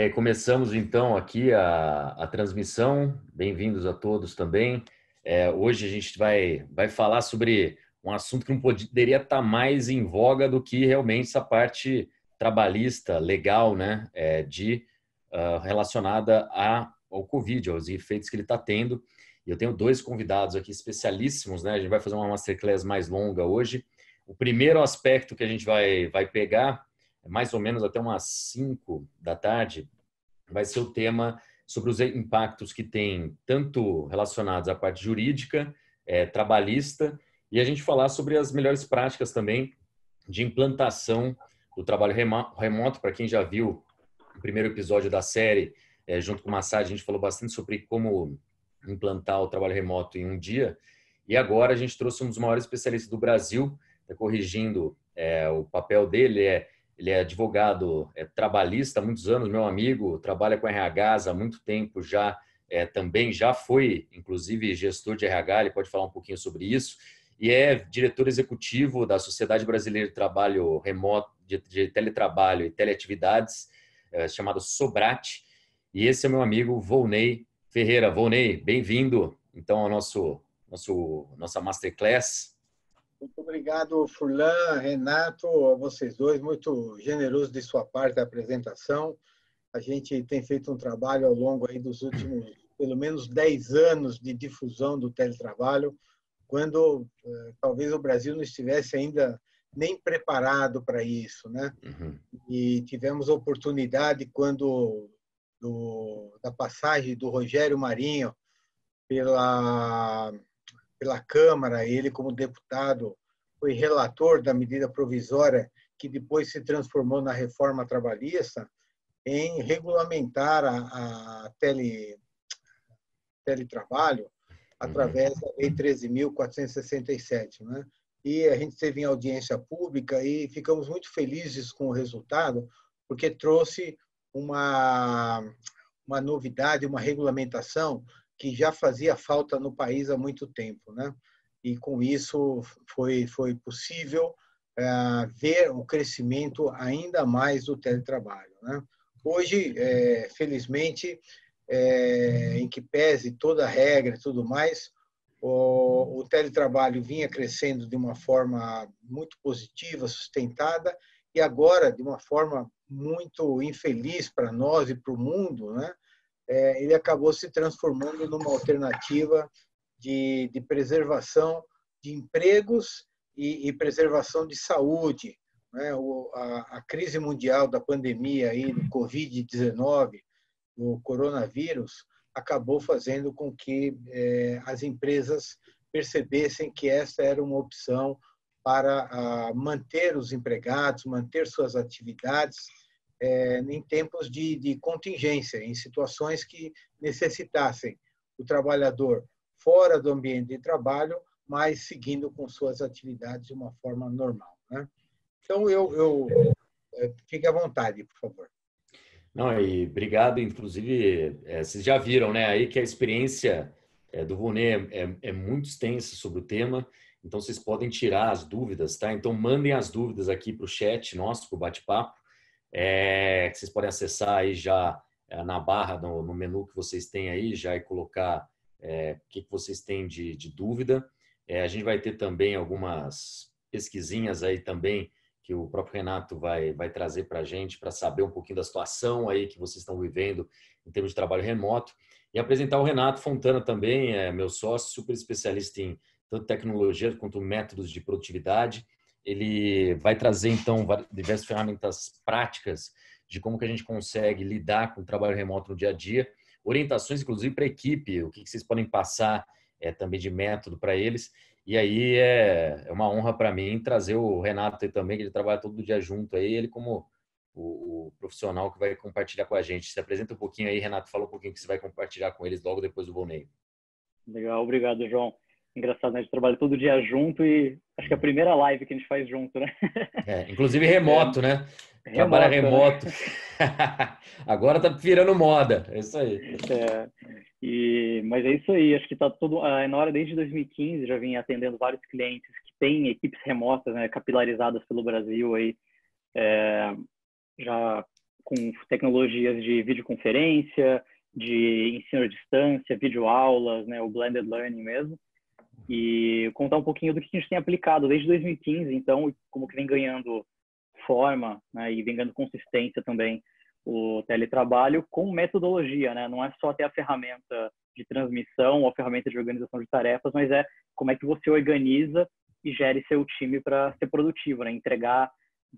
aí, começamos então aqui a transmissão. Bem-vindos a todos também. Hoje a gente vai falar sobre um assunto que não poderia estar mais em voga do que realmente essa parte trabalhista, legal, né? Relacionada ao Covid, aos efeitos que ele está tendo. E eu tenho dois convidados aqui especialíssimos, né? A gente vai fazer uma masterclass mais longa hoje. O primeiro aspecto que a gente vai pegar mais ou menos até umas 5 da tarde, vai ser o tema sobre os impactos que tem tanto relacionados à parte jurídica, trabalhista, e a gente falar sobre as melhores práticas também de implantação do trabalho remoto. Para quem já viu o primeiro episódio da série, junto com o Massad, a gente falou bastante sobre como implantar o trabalho remoto em um dia, e agora a gente trouxe um dos maiores especialistas do Brasil, está corrigindo o papel dele, ele é advogado trabalhista há muitos anos, meu amigo, trabalha com RHs há muito tempo já, também já foi, inclusive, gestor de RH, ele pode falar um pouquinho sobre isso, e é diretor executivo da Sociedade Brasileira de Trabalho Remoto, de Teletrabalho e Teleatividades, chamado Sobrat, e esse é meu amigo Volney Ferreira. Volney, bem-vindo, então, ao nossa Masterclass. Muito obrigado, Furlan, Renato, a vocês dois, muito generoso de sua parte a apresentação. A gente tem feito um trabalho ao longo aí dos últimos, pelo menos 10 anos de difusão do teletrabalho, quando talvez o Brasil não estivesse ainda nem preparado para isso, né? Uhum. E tivemos a oportunidade da passagem do Rogério Marinho pela Câmara, ele como deputado foi relator da medida provisória que depois se transformou na reforma trabalhista, em regulamentar a teletrabalho através da Lei 13.467, né? E a gente esteve em audiência pública e ficamos muito felizes com o resultado, porque trouxe uma novidade, uma regulamentação que já fazia falta no país há muito tempo, né? E com isso foi possível ver o crescimento ainda mais do teletrabalho, né? Hoje, felizmente, em que pese toda a regra e tudo mais, o teletrabalho vinha crescendo de uma forma muito positiva, sustentada, e agora, de uma forma muito infeliz para nós e para o mundo, né? Ele acabou se transformando numa alternativa de preservação de empregos e preservação de saúde, né? A crise mundial da pandemia aí, do Covid-19, do coronavírus, acabou fazendo com que as empresas percebessem que essa era uma opção para manter os empregados, manter suas atividades em tempos de contingência, em situações que necessitassem o trabalhador fora do ambiente de trabalho, mas seguindo com suas atividades de uma forma normal, né? Então, fique à vontade, por favor. Não, e obrigado, inclusive, vocês já viram, né, aí que a experiência do Volney é muito extensa sobre o tema, então vocês podem tirar as dúvidas, tá? Então mandem as dúvidas aqui para o chat nosso, para o bate-papo, que vocês podem acessar aí já na barra, no menu que vocês têm aí, já e colocar o que vocês têm de dúvida. A gente vai ter também algumas pesquisinhas aí também, que o próprio Renato vai trazer para a gente, para saber um pouquinho da situação aí que vocês estão vivendo em termos de trabalho remoto. E apresentar o Renato Fontana também, meu sócio, super especialista em tanto tecnologia quanto métodos de produtividade. Ele vai trazer, então, diversas ferramentas práticas de como que a gente consegue lidar com o trabalho remoto no dia a dia, orientações, inclusive, para a equipe, o que vocês podem passar também de método para eles. E aí é uma honra para mim trazer o Renato aí também, que ele trabalha todo dia junto aí, ele como o profissional que vai compartilhar com a gente. Se apresenta um pouquinho aí, Renato, fala um pouquinho que você vai compartilhar com eles logo depois do Volney. Legal, obrigado, João. Engraçado, né? A gente trabalha todo dia junto e acho que é a primeira live que a gente faz junto, né? Inclusive remoto, né? Trabalha remoto. Né? Agora tá virando moda, é isso aí. Mas é isso aí, acho que tá tudo. A Enora, desde 2015, já vinha atendendo vários clientes que têm equipes remotas, né, capilarizadas pelo Brasil aí, já com tecnologias de videoconferência, de ensino à distância, videoaulas, né, o blended learning mesmo, e contar um pouquinho do que a gente tem aplicado desde 2015, então, como que vem ganhando forma, né, e vem ganhando consistência também o teletrabalho com metodologia, né? Não é só ter a ferramenta de transmissão ou a ferramenta de organização de tarefas, mas é como é que você organiza e gere seu time para ser produtivo, né? Entregar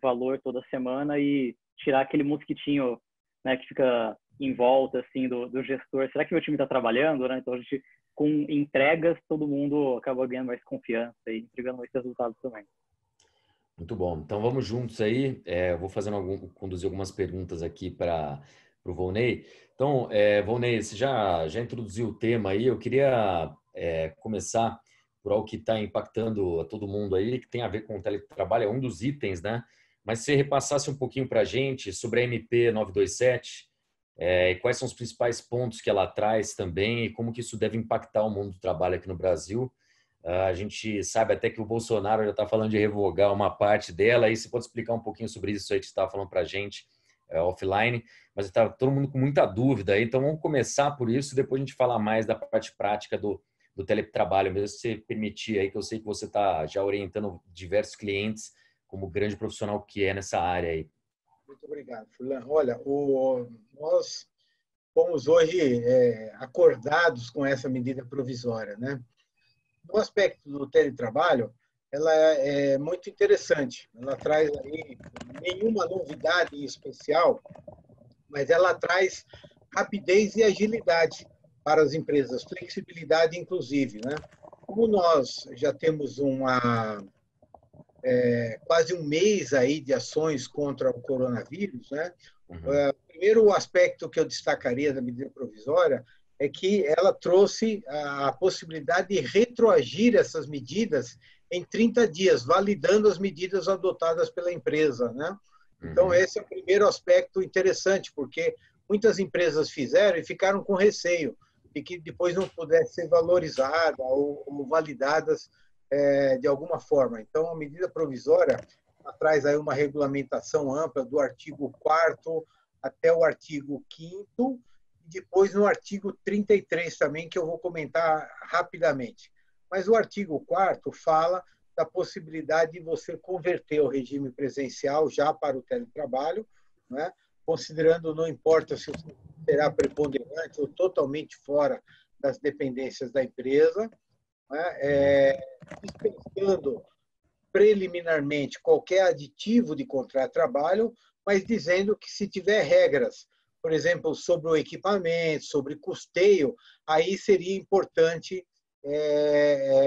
valor toda semana e tirar aquele mosquitinho, né, que fica em volta assim do gestor. Será que meu time está trabalhando, né? Então a gente, com entregas, todo mundo acaba ganhando mais confiança e entregando mais resultados também. Muito bom. Então vamos juntos aí. Eu vou conduzir algumas perguntas aqui para o Volney. Então, Volney, você já introduziu o tema aí. Eu queria começar por algo que está impactando a todo mundo aí, que tem a ver com o teletrabalho, é um dos itens, né? Mas se você repassasse um pouquinho para a gente sobre a MP 927, quais são os principais pontos que ela traz também e como que isso deve impactar o mundo do trabalho aqui no Brasil. A gente sabe até que o Bolsonaro já está falando de revogar uma parte dela, aí você pode explicar um pouquinho sobre isso aí que você estava falando para a gente offline, mas está todo mundo com muita dúvida aí, então vamos começar por isso e depois a gente falar mais da parte prática do teletrabalho, mesmo se você permitir aí, que eu sei que você está já orientando diversos clientes como grande profissional que é nessa área aí. Muito obrigado, Furlan. Olha, nós fomos hoje acordados com essa medida provisória, né? No aspecto do teletrabalho, ela é muito interessante. Ela traz aí nenhuma novidade em especial, mas ela traz rapidez e agilidade para as empresas, flexibilidade inclusive, né? Como nós já temos quase um mês aí de ações contra o coronavírus, né? Uhum. Primeiro aspecto que eu destacaria da medida provisória é que ela trouxe a possibilidade de retroagir essas medidas em 30 dias, validando as medidas adotadas pela empresa, né? Então, esse é o primeiro aspecto interessante, porque muitas empresas fizeram e ficaram com receio de que depois não pudesse ser valorizada ou validadas de alguma forma. Então, a medida provisória traz aí uma regulamentação ampla do artigo 4º até o artigo 5º, e depois no artigo 33 também, que eu vou comentar rapidamente. Mas o artigo 4º fala da possibilidade de você converter o regime presencial já para o teletrabalho, né? Considerando, não importa se será preponderante ou totalmente fora das dependências da empresa, né? Dispensando preliminarmente qualquer aditivo de contrato de trabalho, mas dizendo que se tiver regras, por exemplo, sobre o equipamento, sobre custeio, aí seria importante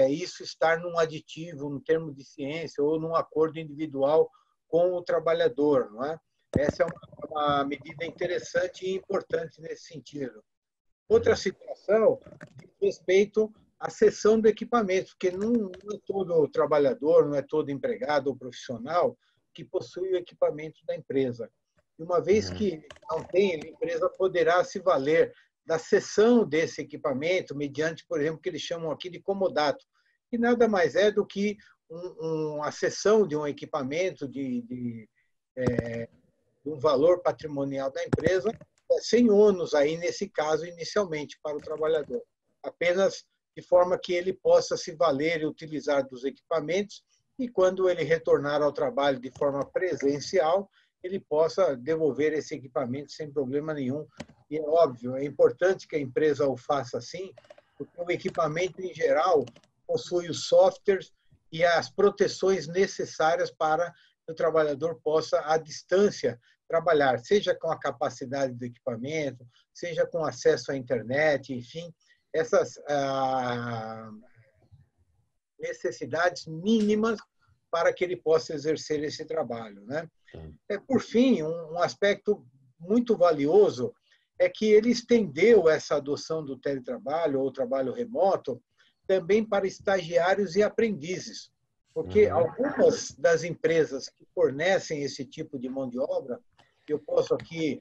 isso estar num aditivo, num termo de ciência ou num acordo individual com o trabalhador, não é? Essa é uma medida interessante e importante nesse sentido. Outra situação diz respeito à cessão do equipamento, porque não é todo trabalhador, não é todo empregado ou profissional que possui o equipamento da empresa. E uma vez que não tem, a empresa poderá se valer da cessão desse equipamento mediante, por exemplo, o que eles chamam aqui de comodato, que nada mais é do que a cessão de um equipamento de um valor patrimonial da empresa, sem ônus aí nesse caso inicialmente para o trabalhador, apenas de forma que ele possa se valer e utilizar dos equipamentos e quando ele retornar ao trabalho de forma presencial, ele possa devolver esse equipamento sem problema nenhum. E é óbvio, é importante que a empresa o faça assim, porque o equipamento em geral possui os softwares e as proteções necessárias para que o trabalhador possa, à distância, trabalhar, seja com a capacidade do equipamento, seja com acesso à internet, enfim, essas necessidades mínimas para que ele possa exercer esse trabalho, né? Por fim, um aspecto muito valioso é que ele estendeu essa adoção do teletrabalho ou trabalho remoto também para estagiários e aprendizes, porque algumas das empresas que fornecem esse tipo de mão de obra, eu posso aqui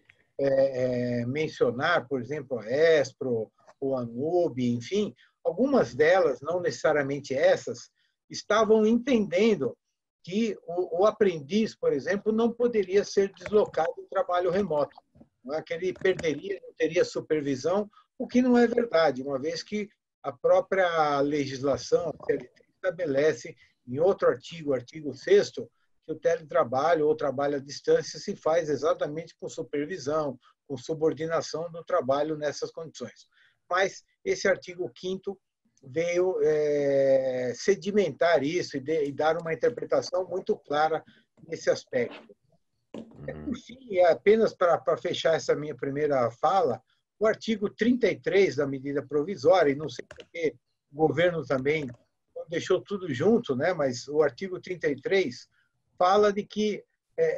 mencionar, por exemplo, a Espro, o Anub, enfim, algumas delas, não necessariamente essas, estavam entendendo que o aprendiz, por exemplo, não poderia ser deslocado em trabalho remoto, não é? Que ele perderia, não teria supervisão, o que não é verdade, uma vez que a própria legislação a CLT estabelece em outro artigo, artigo 6º, que o teletrabalho ou trabalho à distância se faz exatamente com supervisão, com subordinação do trabalho nessas condições. Mas esse artigo 5º veio sedimentar isso e dar uma interpretação muito clara nesse aspecto. Por fim, apenas para fechar essa minha primeira fala, o artigo 33 da medida provisória, e não sei porque o governo também não deixou tudo junto, né? Mas o artigo 33 fala de que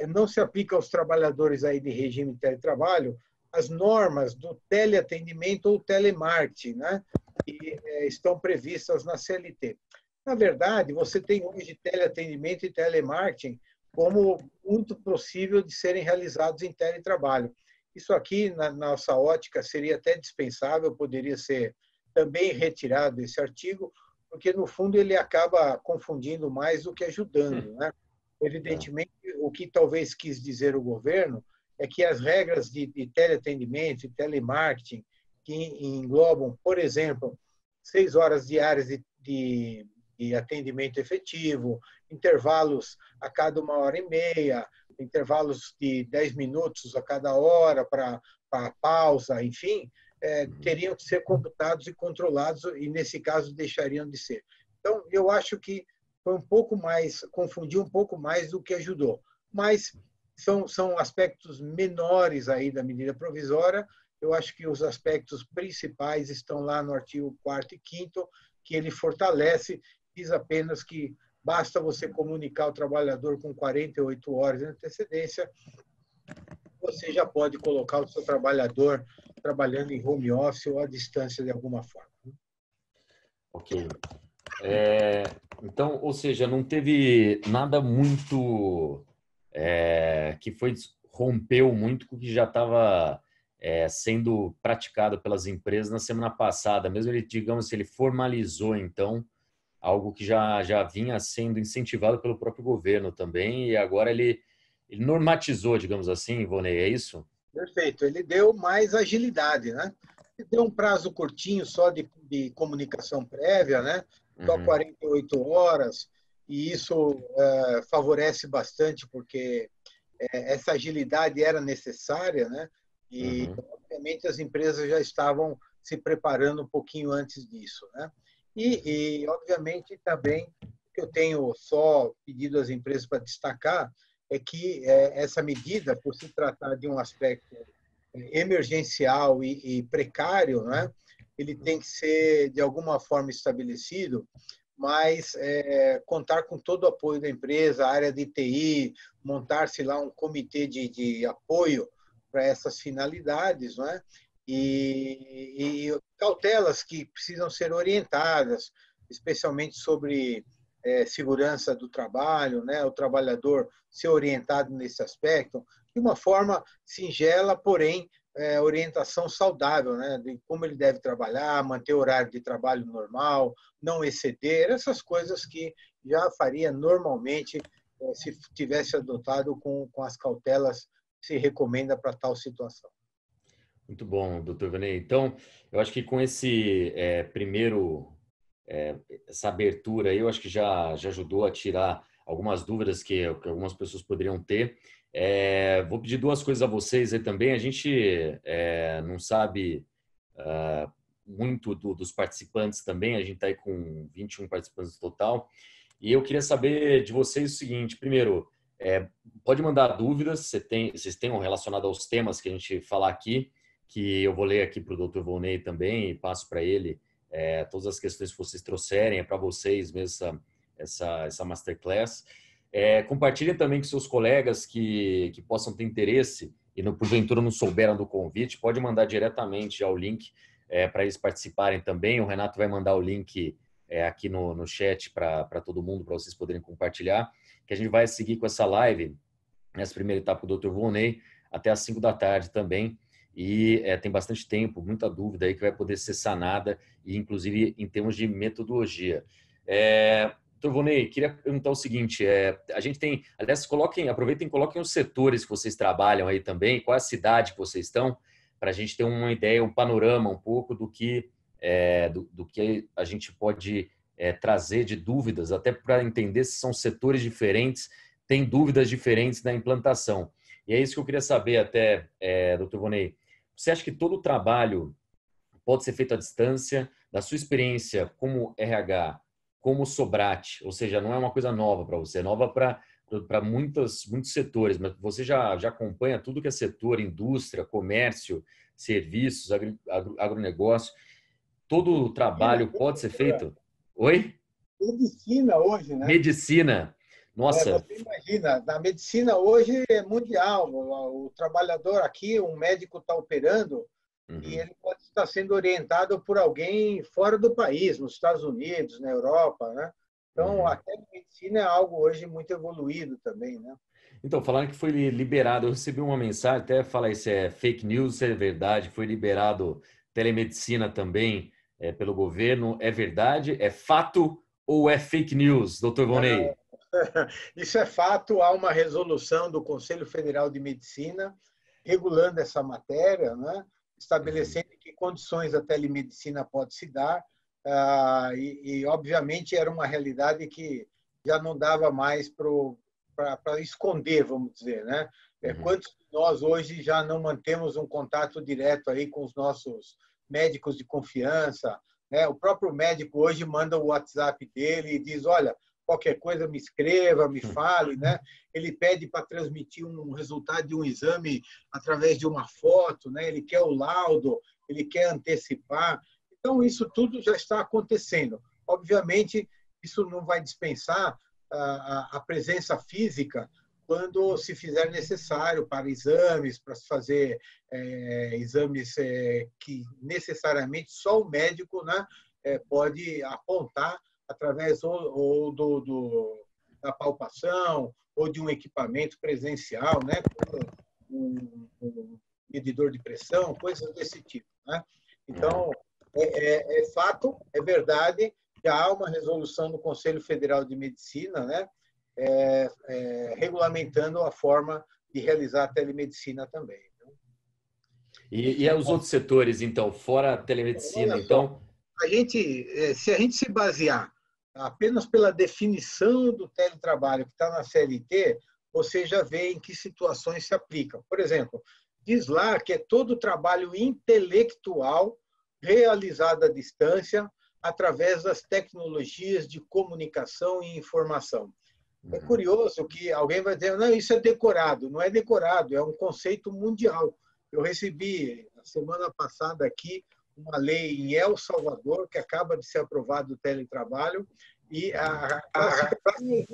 não se aplica aos trabalhadores aí de regime de teletrabalho as normas do teleatendimento ou telemarketing, né? Que estão previstas na CLT. Na verdade, você tem hoje teleatendimento e telemarketing como muito possível de serem realizados em teletrabalho. Isso aqui, na nossa ótica, seria até dispensável, poderia ser também retirado esse artigo, porque, no fundo, ele acaba confundindo mais do que ajudando, né? Evidentemente, o que talvez quis dizer o governo é que as regras de teleatendimento e telemarketing, que englobam, por exemplo, 6 horas diárias de atendimento efetivo, intervalos a cada 1h30, intervalos de 10 minutos a cada hora para pausa, enfim, teriam que ser computados e controlados e, nesse caso, deixariam de ser. Então, eu acho que foi um pouco mais, confundiu um pouco mais do que ajudou. Mas são aspectos menores aí da medida provisória. Eu acho que os aspectos principais estão lá no artigo 4º e 5º, que ele fortalece, diz apenas que basta você comunicar ao trabalhador com 48 horas de antecedência, você já pode colocar o seu trabalhador trabalhando em home office ou à distância de alguma forma. Ok. Então, ou seja, não teve nada muito que rompeu muito com o que já estava sendo praticado pelas empresas na semana passada. Mesmo ele, digamos, ele formalizou, então, algo que já vinha sendo incentivado pelo próprio governo também, e agora ele normatizou, digamos assim, Ivonei, é isso? Perfeito. Ele deu mais agilidade, né? Ele deu um prazo curtinho só de comunicação prévia, né? Só 48 horas, e isso favorece bastante, porque essa agilidade era necessária, né? E, obviamente, as empresas já estavam se preparando um pouquinho antes disso, né? E obviamente, também, o que eu tenho só pedido às empresas para destacar é que essa medida, por se tratar de um aspecto emergencial e precário, né? Ele tem que ser, de alguma forma, estabelecido, mas contar com todo o apoio da empresa, a área de TI, montar-se lá um comitê de apoio para essas finalidades, não é? E cautelas que precisam ser orientadas, especialmente sobre segurança do trabalho, né? O trabalhador ser orientado nesse aspecto, de uma forma singela, porém, orientação saudável, né? De como ele deve trabalhar, manter o horário de trabalho normal, não exceder, essas coisas que já faria normalmente se tivesse adotado com as cautelas que se recomenda para tal situação. Muito bom, doutor Ivonei. Então, eu acho que com esse essa abertura aí, eu acho que já ajudou a tirar algumas dúvidas que algumas pessoas poderiam ter. Vou pedir duas coisas a vocês aí também. A gente não sabe muito dos participantes também, a gente está aí com 21 participantes no total. E eu queria saber de vocês o seguinte: primeiro, pode mandar dúvidas, vocês tenham relacionado aos temas que a gente falar aqui, que eu vou ler aqui para o Dr. Volney também e passo para ele todas as questões que vocês trouxerem, é para vocês mesmo essa masterclass. Compartilhem também com seus colegas que possam ter interesse e porventura não souberam do convite, pode mandar diretamente já o link para eles participarem também. O Renato vai mandar o link aqui no chat para todo mundo, para vocês poderem compartilhar, que a gente vai seguir com essa live, nessa primeira etapa do Dr. Volney, até às 5 da tarde também. E tem bastante tempo, muita dúvida aí que vai poder ser sanada, e inclusive em termos de metodologia. Doutor Vonei, queria perguntar o seguinte, a gente tem, aliás, aproveitem e coloquem os setores que vocês trabalham aí também, qual é a cidade que vocês estão, para a gente ter uma ideia, um panorama um pouco do que a gente pode trazer de dúvidas, até para entender se são setores diferentes, têm dúvidas diferentes na implantação. E é isso que eu queria saber até, doutor Vonei, você acha que todo o trabalho pode ser feito à distância, da sua experiência como RH, como Sobrate, ou seja, não é uma coisa nova para você, é nova para muitos setores, mas você já acompanha tudo que é setor, indústria, comércio, serviços, agronegócio, todo o trabalho pode ser feito? Oi? Medicina hoje, né? Medicina. Nossa. Você imagina, na medicina hoje é mundial. O trabalhador aqui, um médico está operando, e ele pode estar sendo orientado por alguém fora do país, nos Estados Unidos, na Europa, né? Então, a telemedicina é algo hoje muito evoluído também, né? Então, falaram que foi liberado, eu recebi uma mensagem, até falar se é fake news, se é verdade, foi liberado telemedicina também pelo governo. É verdade? É fato ou é fake news, doutor Vonei? Isso é fato, há uma resolução do Conselho Federal de Medicina regulando essa matéria, né? Estabelecendo em que condições a telemedicina pode se dar, obviamente, era uma realidade que já não dava mais para esconder, vamos dizer, né? Quantos de nós hoje já não mantemos um contato direto aí com os nossos médicos de confiança, né? O próprio médico hoje manda o WhatsApp dele e diz, olha, qualquer coisa me escreva, me fale, né? Ele pede para transmitir um resultado de um exame através de uma foto, né? Ele quer o laudo, ele quer antecipar. Então, isso tudo já está acontecendo. Obviamente, isso não vai dispensar a presença física quando se fizer necessário para exames, para se fazer exames que necessariamente só o médico, né, pode apontar através ou da palpação ou de um equipamento presencial, né, um medidor de pressão, coisas desse tipo, né? Então, é fato, é verdade, já há uma resolução do Conselho Federal de Medicina, né, regulamentando a forma de realizar a telemedicina também. E os outros setores, então, fora a telemedicina, então... Se a gente se basear apenas pela definição do teletrabalho que está na CLT, você já vê em que situações se aplica. Por exemplo, diz lá que é todo trabalho intelectual realizado à distância através das tecnologias de comunicação e informação. É curioso que alguém vai dizer, não, isso é decorado. Não é decorado, é um conceito mundial. Eu recebi, na semana passada aqui, uma lei em El Salvador, que acaba de ser aprovado o teletrabalho, e a classificação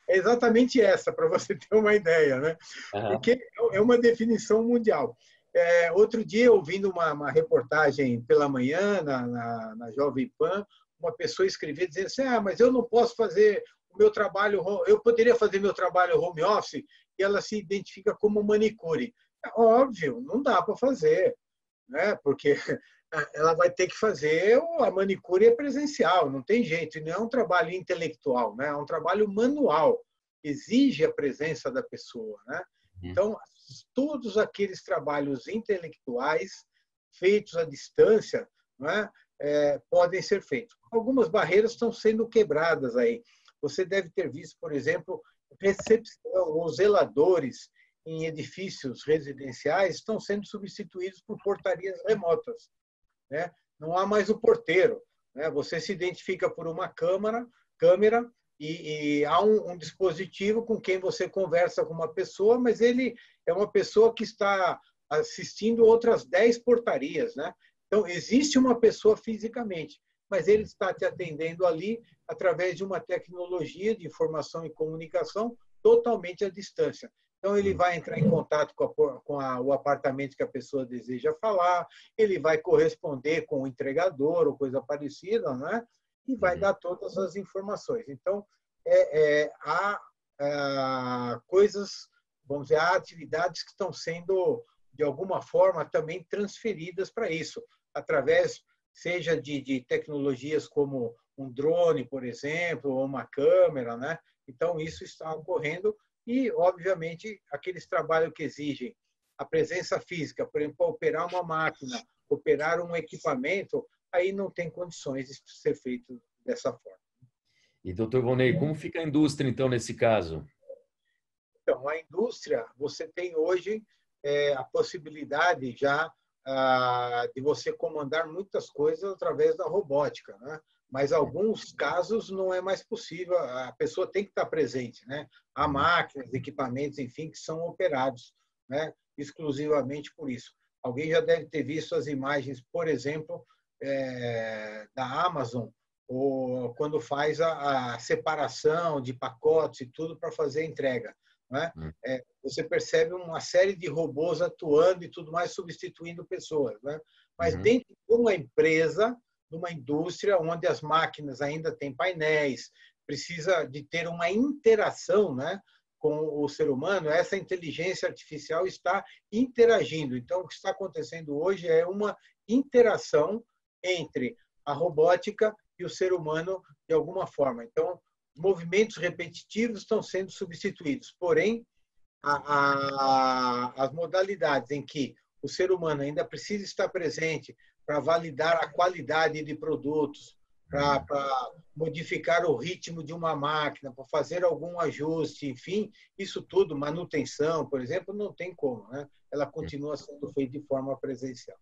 é exatamente essa, para você ter uma ideia, né? Porque é uma definição mundial. Outro dia, ouvindo uma reportagem pela manhã na Jovem Pan, uma pessoa escrevia dizendo assim, mas eu não posso fazer o meu trabalho, eu poderia fazer meu trabalho home office, e ela se identifica como manicure. Óbvio, não dá para fazer, né? Porque ela vai ter que fazer a manicure presencial, não tem jeito, não é um trabalho intelectual, né? É um trabalho manual, exige a presença da pessoa, né? Então, todos aqueles trabalhos intelectuais feitos à distância, né, podem ser feitos. Algumas barreiras estão sendo quebradas aí. Você deve ter visto, por exemplo, recepção ou zeladores em edifícios residenciais estão sendo substituídos por portarias remotas, né? Não há mais o porteiro, né? Você se identifica por uma câmera e há um dispositivo com quem você conversa com uma pessoa, mas ele é uma pessoa que está assistindo outras 10 portarias, né? Então, existe uma pessoa fisicamente, mas ele está te atendendo ali através de uma tecnologia de informação e comunicação totalmente à distância. Então, ele vai entrar em contato com o apartamento que a pessoa deseja falar, ele vai corresponder com o entregador ou coisa parecida, né? E vai dar todas as informações. Então, há coisas, vamos dizer, há atividades que estão sendo, de alguma forma, também transferidas para isso, através, seja de tecnologias como um drone, por exemplo, ou uma câmera, né? Então, isso está ocorrendo e, obviamente, aqueles trabalhos que exigem a presença física, por exemplo, operar uma máquina, operar um equipamento, aí não tem condições de ser feito dessa forma. E, doutor Volney, como fica a indústria, então, nesse caso? Então, a indústria, você tem hoje a possibilidade já de você comandar muitas coisas através da robótica, né? Mas, em alguns casos, não é mais possível. A pessoa tem que estar presente, né? Há máquinas, equipamentos, enfim, que são operados, né? Exclusivamente por isso. Alguém já deve ter visto as imagens, por exemplo, da Amazon, ou quando faz a separação de pacotes e tudo para fazer a entrega, né? Você percebe uma série de robôs atuando e tudo mais, substituindo pessoas, né? Mas dentro de uma empresa, de uma indústria, onde as máquinas ainda têm painéis, precisa de ter uma interação, né, com o ser humano, essa inteligência artificial está interagindo. Então, o que está acontecendo hoje é uma interação entre a robótica e o ser humano de alguma forma. Então, movimentos repetitivos estão sendo substituídos. Porém, as modalidades em que o ser humano ainda precisa estar presente para validar a qualidade de produtos, para modificar o ritmo de uma máquina, para fazer algum ajuste, enfim, isso tudo, manutenção, por exemplo, não tem como, né? Ela continua sendo feita de forma presencial.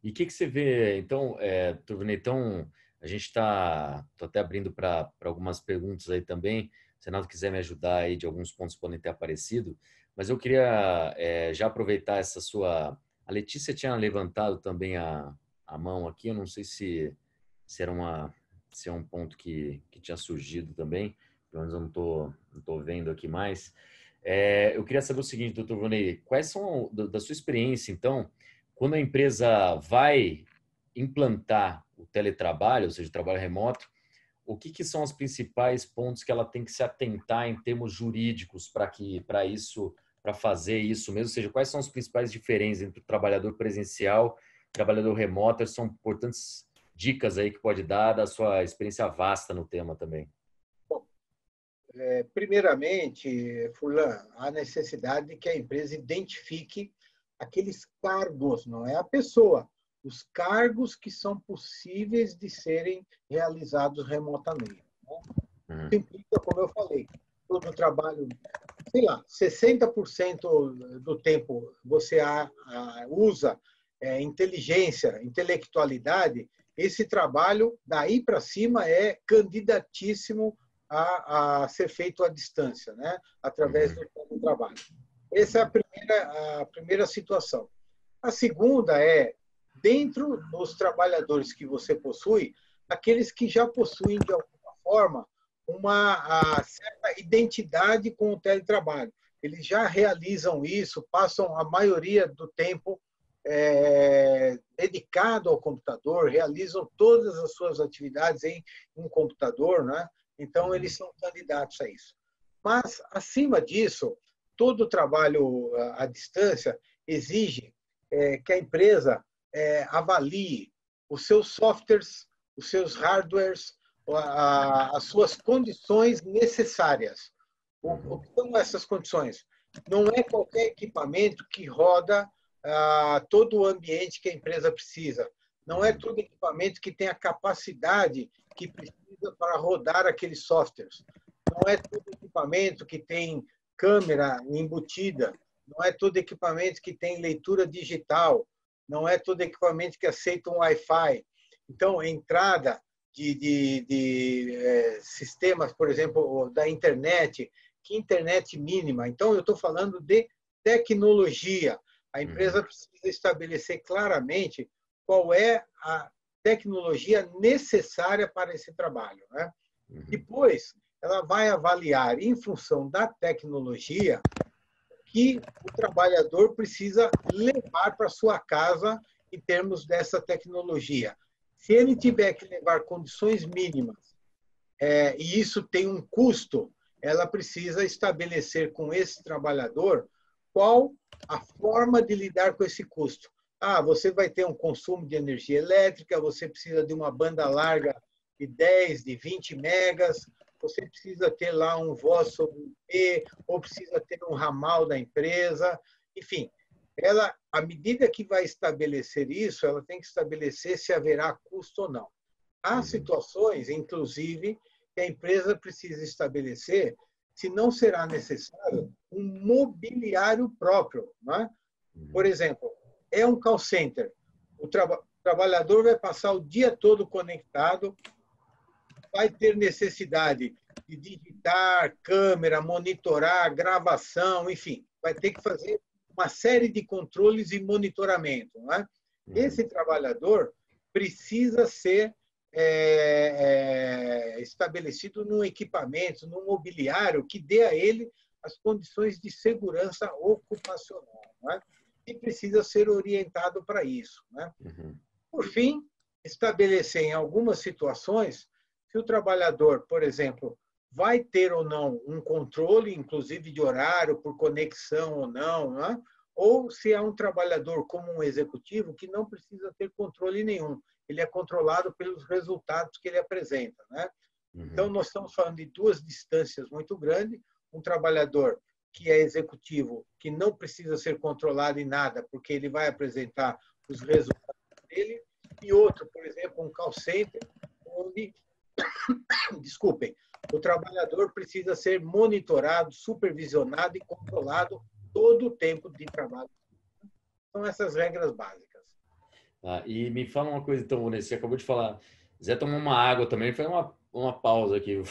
E o que você vê, então, Turvine, então, a gente está até abrindo para algumas perguntas aí também, se o Renato quiser me ajudar aí de alguns pontos que podem ter aparecido, mas eu queria já aproveitar essa sua... A Letícia tinha levantado também a mão aqui, eu não sei se é um ponto que tinha surgido também, pelo menos eu não tô vendo aqui mais. Eu queria saber o seguinte, doutor Vonei, quais são, da sua experiência, então, quando a empresa vai implantar o teletrabalho, ou seja, o trabalho remoto, o que são os principais pontos que ela tem que se atentar em termos jurídicos para isso, para fazer isso mesmo? Ou seja, quais são as principais diferenças entre o trabalhador presencial e o trabalhador remoto? São importantes dicas aí que pode dar da sua experiência vasta no tema também. Bom, primeiramente, Furlan, há necessidade de que a empresa identifique aqueles cargos, não é a pessoa, os cargos que são possíveis de serem realizados remotamente. Né? Isso implica, como eu falei, todo o trabalho, sei lá, 60% do tempo você usa inteligência, intelectualidade, esse trabalho, daí para cima, é candidatíssimo a ser feito à distância, né? Através do trabalho. Essa é a primeira situação. A segunda é, dentro dos trabalhadores que você possui, aqueles que já possuem, de alguma forma, uma certa identidade com o teletrabalho. Eles já realizam isso, passam a maioria do tempo dedicado ao computador, realizam todas as suas atividades em um computador, né? Então, eles são candidatos a isso. Mas, acima disso, todo o trabalho à distância exige que a empresa avalie os seus softwares, os seus hardwares, as suas condições necessárias. O que são essas condições? Não é qualquer equipamento que roda todo o ambiente que a empresa precisa. Não é todo equipamento que tem a capacidade que precisa para rodar aqueles softwares. Não é todo equipamento que tem câmera embutida. Não é todo equipamento que tem leitura digital. Não é todo equipamento que aceita um Wi-Fi. Então, a entrada de sistemas, por exemplo, da internet, que internet mínima. Então, eu estou falando de tecnologia. A empresa precisa estabelecer claramente qual é a tecnologia necessária para esse trabalho, né? Depois, ela vai avaliar, em função da tecnologia, que o trabalhador precisa levar para sua casa em termos dessa tecnologia. Se ele tiver que levar condições mínimas, e isso tem um custo, ela precisa estabelecer com esse trabalhador qual a forma de lidar com esse custo. Você vai ter um consumo de energia elétrica, você precisa de uma banda larga de 10, de 20 megas, você precisa ter lá um voz sobre IP, ou precisa ter um ramal da empresa, enfim. Ela, à medida que vai estabelecer isso, ela tem que estabelecer se haverá custo ou não. Há situações, inclusive, que a empresa precisa estabelecer se não será necessário um mobiliário próprio. Não é? Por exemplo, é um call center. O trabalhador vai passar o dia todo conectado, vai ter necessidade de digitar, câmera, monitorar, gravação, enfim, vai ter que fazer uma série de controles e monitoramento. Não é? Esse trabalhador precisa ser estabelecido num equipamento, num mobiliário que dê a ele as condições de segurança ocupacional. Não é? E precisa ser orientado para isso. Não é? Por fim, estabelecer em algumas situações se o trabalhador, por exemplo, vai ter ou não um controle, inclusive de horário, por conexão ou não, não é? Ou se é um trabalhador como um executivo que não precisa ter controle nenhum. Ele é controlado pelos resultados que ele apresenta. Né? Então, nós estamos falando de duas distâncias muito grandes. Um trabalhador que é executivo, que não precisa ser controlado em nada, porque ele vai apresentar os resultados dele, e outro, por exemplo, um call center, onde, desculpem, o trabalhador precisa ser monitorado, supervisionado e controlado todo o tempo de trabalho. São essas regras básicas. E me fala uma coisa, então, Vanessa, você acabou de falar, Zé tomou uma água também, foi uma pausa aqui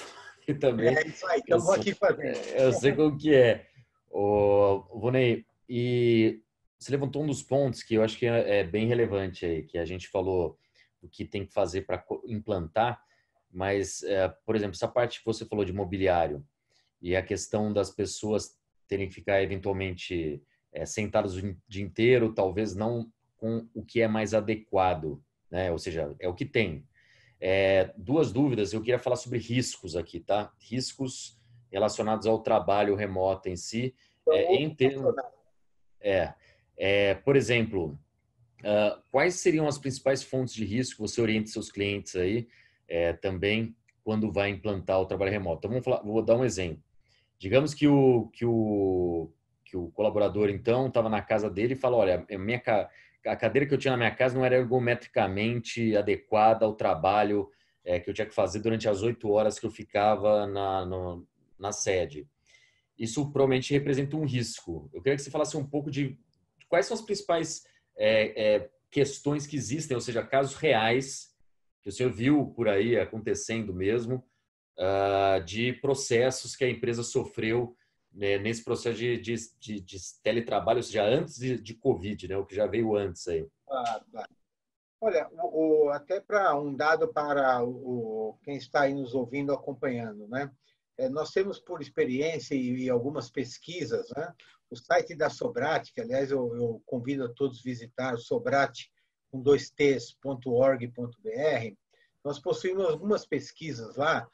também. É isso aí, estamos aqui fazendo. Eu sei como que é. Vonei, e você levantou um dos pontos que eu acho que é bem relevante aí, que a gente falou do que tem que fazer para implantar, mas, por exemplo, essa parte que você falou de mobiliário e a questão das pessoas terem que ficar eventualmente sentadas o dia inteiro, talvez não com o que é mais adequado, né? Ou seja, é o que tem. Duas dúvidas, eu queria falar sobre riscos aqui, tá? Riscos relacionados ao trabalho remoto em si. Por exemplo, quais seriam as principais fontes de risco que você orienta seus clientes aí também quando vai implantar o trabalho remoto? Então, vou dar um exemplo. Digamos que o colaborador, então, estava na casa dele e falou, olha, a cadeira que eu tinha na minha casa não era ergometricamente adequada ao trabalho que eu tinha que fazer durante as 8 horas que eu ficava na sede. Isso provavelmente representa um risco. Eu queria que você falasse um pouco de quais são as principais questões que existem, ou seja, casos reais que o senhor viu por aí acontecendo mesmo, de processos que a empresa sofreu nesse processo de teletrabalho, ou seja, antes de Covid, né? O que já veio antes aí. Olha, até para um dado para quem está aí nos ouvindo, acompanhando, né? Nós temos por experiência e algumas pesquisas, né? O site da Sobrate, que aliás eu convido a todos a visitar, sobrate com 2ts.org.br. Nós possuímos algumas pesquisas lá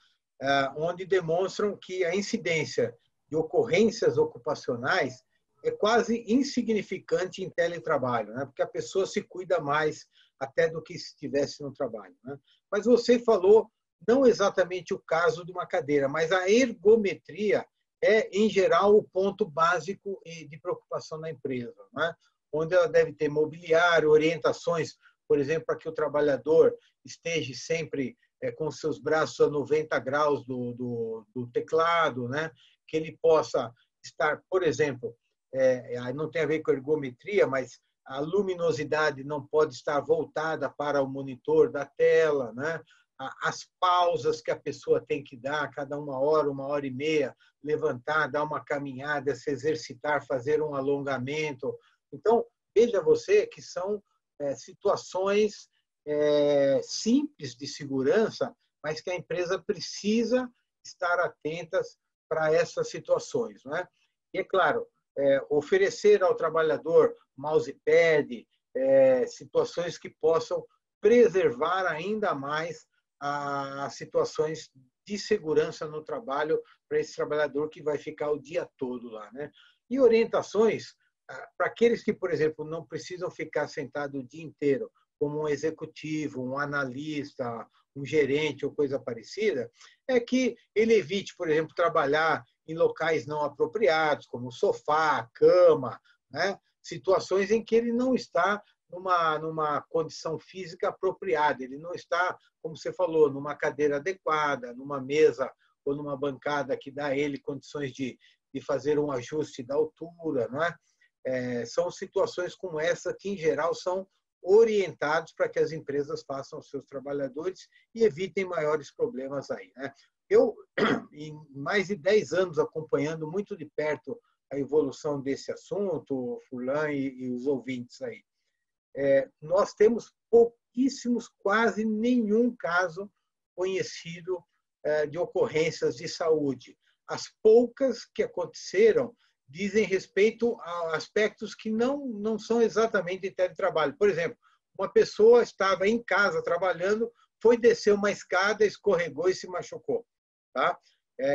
onde demonstram que a incidência de ocorrências ocupacionais é quase insignificante em teletrabalho, né? Porque a pessoa se cuida mais até do que se estivesse no trabalho. Né? Mas você falou não exatamente o caso de uma cadeira, mas a ergometria é, em geral, o ponto básico de preocupação da empresa, né? Onde ela deve ter mobiliário, orientações, por exemplo, para que o trabalhador esteja sempre com seus braços a 90 graus do teclado, né? Que ele possa estar, por exemplo, não tem a ver com ergometria, mas a luminosidade não pode estar voltada para o monitor da tela, né? As pausas que a pessoa tem que dar a cada 1 hora e meia, levantar, dar uma caminhada, se exercitar, fazer um alongamento. Então, veja você que são situações simples de segurança, mas que a empresa precisa estar atentas para essas situações. Não é? E, é claro, oferecer ao trabalhador mousepad, situações que possam preservar ainda mais as situações de segurança no trabalho para esse trabalhador que vai ficar o dia todo lá. Né? E orientações para aqueles que, por exemplo, não precisam ficar sentado o dia inteiro, como um executivo, um analista, um gerente ou coisa parecida, é que ele evite, por exemplo, trabalhar em locais não apropriados, como sofá, cama, né? Situações em que ele não está numa condição física apropriada, ele não está, como você falou, numa cadeira adequada, numa mesa ou numa bancada que dá a ele condições de fazer um ajuste da altura, não é? São situações como essa que, em geral, são orientados para que as empresas façam aos seus trabalhadores e evitem maiores problemas aí, né? Eu, em mais de 10 anos, acompanhando muito de perto a evolução desse assunto, Furlan e os ouvintes aí, nós temos pouquíssimos, quase nenhum caso conhecido de ocorrências de saúde. As poucas que aconteceram dizem respeito a aspectos que não são exatamente de teletrabalho. Por exemplo, uma pessoa estava em casa trabalhando, foi descer uma escada, escorregou e se machucou. Tá?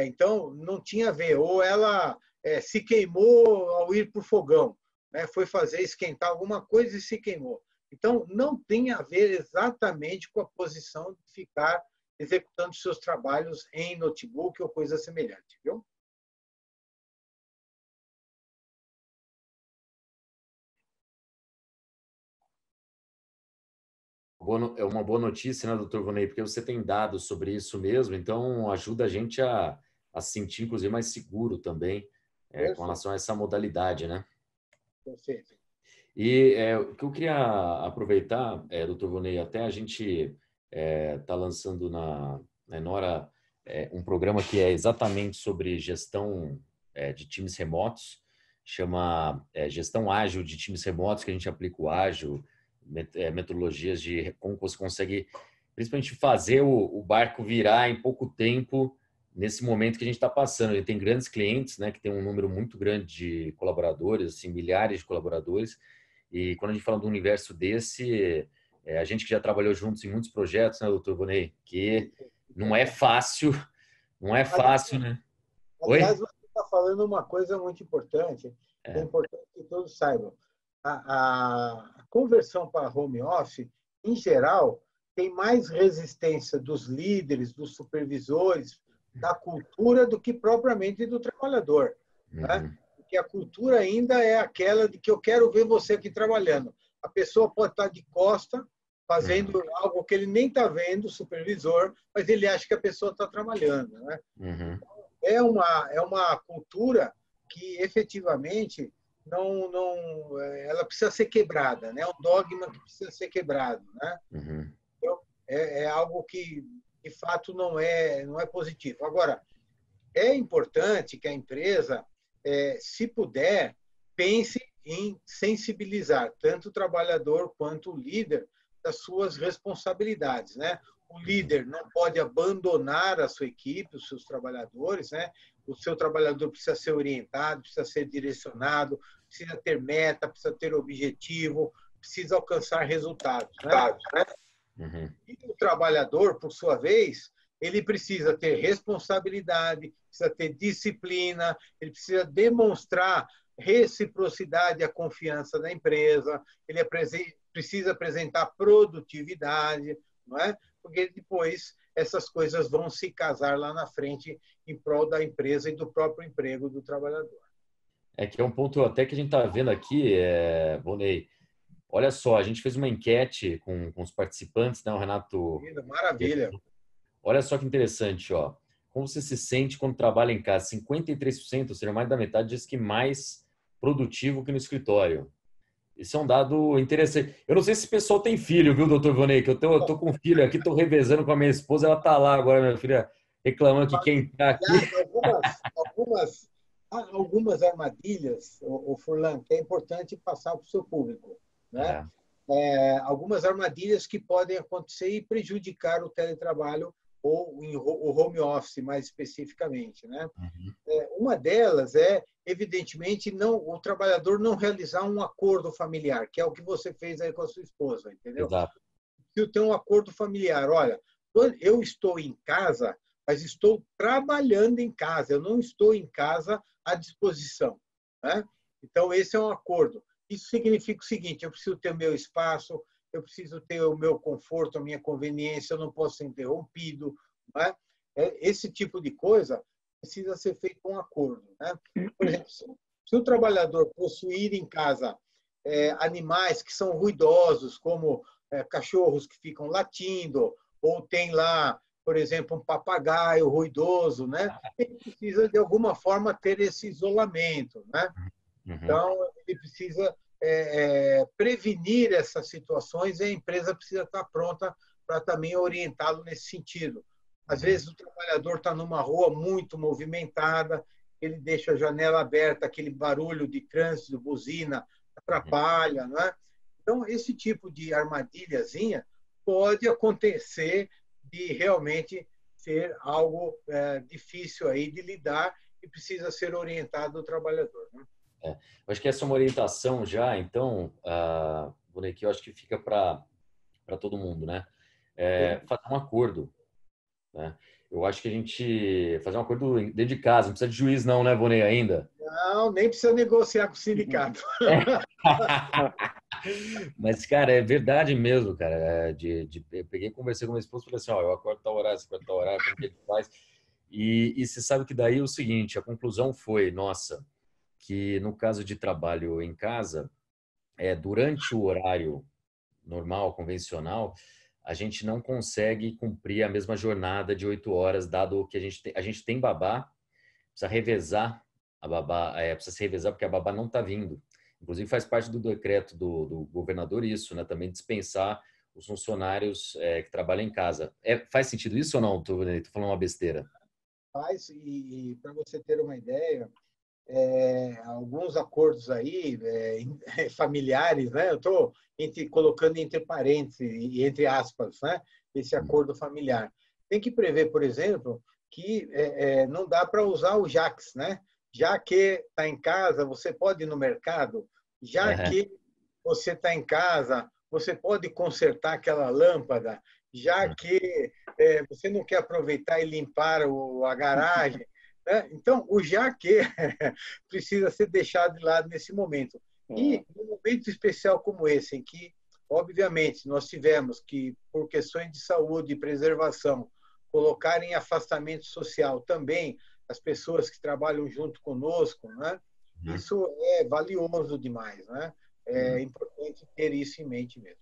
Então, não tinha a ver. Ou ela se queimou ao ir para o fogão, né? Foi fazer esquentar alguma coisa e se queimou. Então, não tem a ver exatamente com a posição de ficar executando seus trabalhos em notebook ou coisa semelhante, viu? É uma boa notícia, né, doutor Vonei? Porque você tem dados sobre isso mesmo, então ajuda a gente a se sentir, inclusive, mais seguro também com relação a essa modalidade, né? Perfeito. E o que eu queria aproveitar, doutor Vonei, até a gente está lançando na Enora um programa que é exatamente sobre gestão de times remotos, chama Gestão Ágil de Times Remotos, que a gente aplica o ágil, metodologias de como você consegue, principalmente, fazer o barco virar em pouco tempo nesse momento que a gente está passando. A gente tem grandes clientes, né, que tem um número muito grande de colaboradores, assim, milhares de colaboradores, e quando a gente fala de um universo desse, a gente que já trabalhou juntos em muitos projetos, né, doutor Vonei, que não é fácil, né? Aliás, Oi? você está falando uma coisa muito importante, que é É. importante que todos saibam. A conversão para home office, em geral, tem mais resistência dos líderes, dos supervisores, da cultura, do que propriamente do trabalhador, né? Uhum. Porque a cultura ainda é aquela de que eu quero ver você aqui trabalhando. A pessoa pode estar de costa, fazendo algo que ele nem está vendo, o supervisor, mas ele acha que a pessoa está trabalhando, né? Uhum. É uma cultura que efetivamente ela precisa ser quebrada, né? É um dogma que precisa ser quebrado, né? Uhum. Então, é algo que de fato não é positivo. Agora, é importante que a empresa, se puder, pense em sensibilizar tanto o trabalhador quanto o líder das suas responsabilidades, né? O líder não pode abandonar a sua equipe, os seus trabalhadores, né? O seu trabalhador precisa ser orientado, precisa ser direcionado, precisa ter meta, precisa ter objetivo, precisa alcançar resultados, né? Uhum. E o trabalhador, por sua vez, ele precisa ter responsabilidade, precisa ter disciplina, ele precisa demonstrar reciprocidade e a confiança da empresa, ele precisa apresentar produtividade, não é? Porque depois essas coisas vão se casar lá na frente em prol da empresa e do próprio emprego do trabalhador. É que é um ponto até que a gente está vendo aqui, Vonei. Olha só, a gente fez uma enquete com os participantes, né? O Renato. Maravilha. Olha só que interessante, ó. Como você se sente quando trabalha em casa? 53%, ou seja, mais da metade, diz que mais produtivo que no escritório. Isso é um dado interessante. Eu não sei se esse pessoal tem filho, viu, doutor Vonei? Que eu tô com um filho aqui, tô revezando com a minha esposa, ela tá lá agora, minha filha, reclamando que quem tá aqui. Aliás, algumas armadilhas, o Furlan, que é importante passar para o seu público, né? É. Algumas armadilhas que podem acontecer e prejudicar o teletrabalho ou o home office, mais especificamente, né? Uhum. Uma delas é, evidentemente, o trabalhador não realizar um acordo familiar, que é o que você fez aí com a sua esposa, entendeu? Exato. Se tem um acordo familiar, olha, eu estou em casa, mas estou trabalhando em casa, eu não estou em casa à disposição, né? Então, esse é um acordo. Isso significa o seguinte, eu preciso ter meu espaço, eu preciso ter o meu conforto, a minha conveniência, eu não posso ser interrompido. Não é? Esse tipo de coisa precisa ser feito um acordo. Né? Por exemplo, se o trabalhador possuir em casa animais que são ruidosos, como cachorros que ficam latindo, ou tem lá, por exemplo, um papagaio ruidoso, né? Ele precisa, de alguma forma, ter esse isolamento. Né? Então, ele precisa prevenir essas situações e a empresa precisa estar pronta para também orientá-lo nesse sentido. Às vezes, o trabalhador está numa rua muito movimentada, ele deixa a janela aberta, aquele barulho de trânsito, buzina, atrapalha. Não é? Então, esse tipo de armadilhazinha pode acontecer de realmente ser algo difícil aí de lidar e precisa ser orientado o trabalhador. Né? Eu acho que essa é uma orientação já, então, Bonequim, eu acho que fica para todo mundo, né? Fazer um acordo, né? Eu acho que a gente fazer um acordo dentro de casa, não precisa de juiz não, né, Bonequim, ainda? Não, nem precisa negociar com o sindicato. Mas, cara, é verdade mesmo, cara. Eu peguei, conversei com a minha esposa e falei assim, ó, eu acordo tal horário, você acorda tal horário, como que ele faz? E você sabe que daí é o seguinte, a conclusão foi, nossa, que no caso de trabalho em casa, durante o horário normal, convencional, a gente não consegue cumprir a mesma jornada de 8 horas, dado que a gente tem babá, precisa revezar a babá, precisa se revezar porque a babá não está vindo. Inclusive faz parte do decreto do governador isso, né? Também dispensar os funcionários que trabalham em casa. Faz sentido isso ou não? Tô falando uma besteira. Faz, e para você ter uma ideia, alguns acordos aí familiares, né? Eu estou colocando entre parênteses e entre aspas, né? Esse acordo familiar. Tem que prever, por exemplo, que não dá para usar o JAX, né? Já que está em casa, você pode ir no mercado. Já que você está em casa, você pode consertar aquela lâmpada. Já que você não quer aproveitar e limpar a garagem. Né? Então, o já que precisa ser deixado de lado nesse momento. E num momento especial como esse, em que, obviamente, nós tivemos que, por questões de saúde e preservação, colocar em afastamento social também as pessoas que trabalham junto conosco, né? Isso é valioso demais. Né? É importante ter isso em mente mesmo.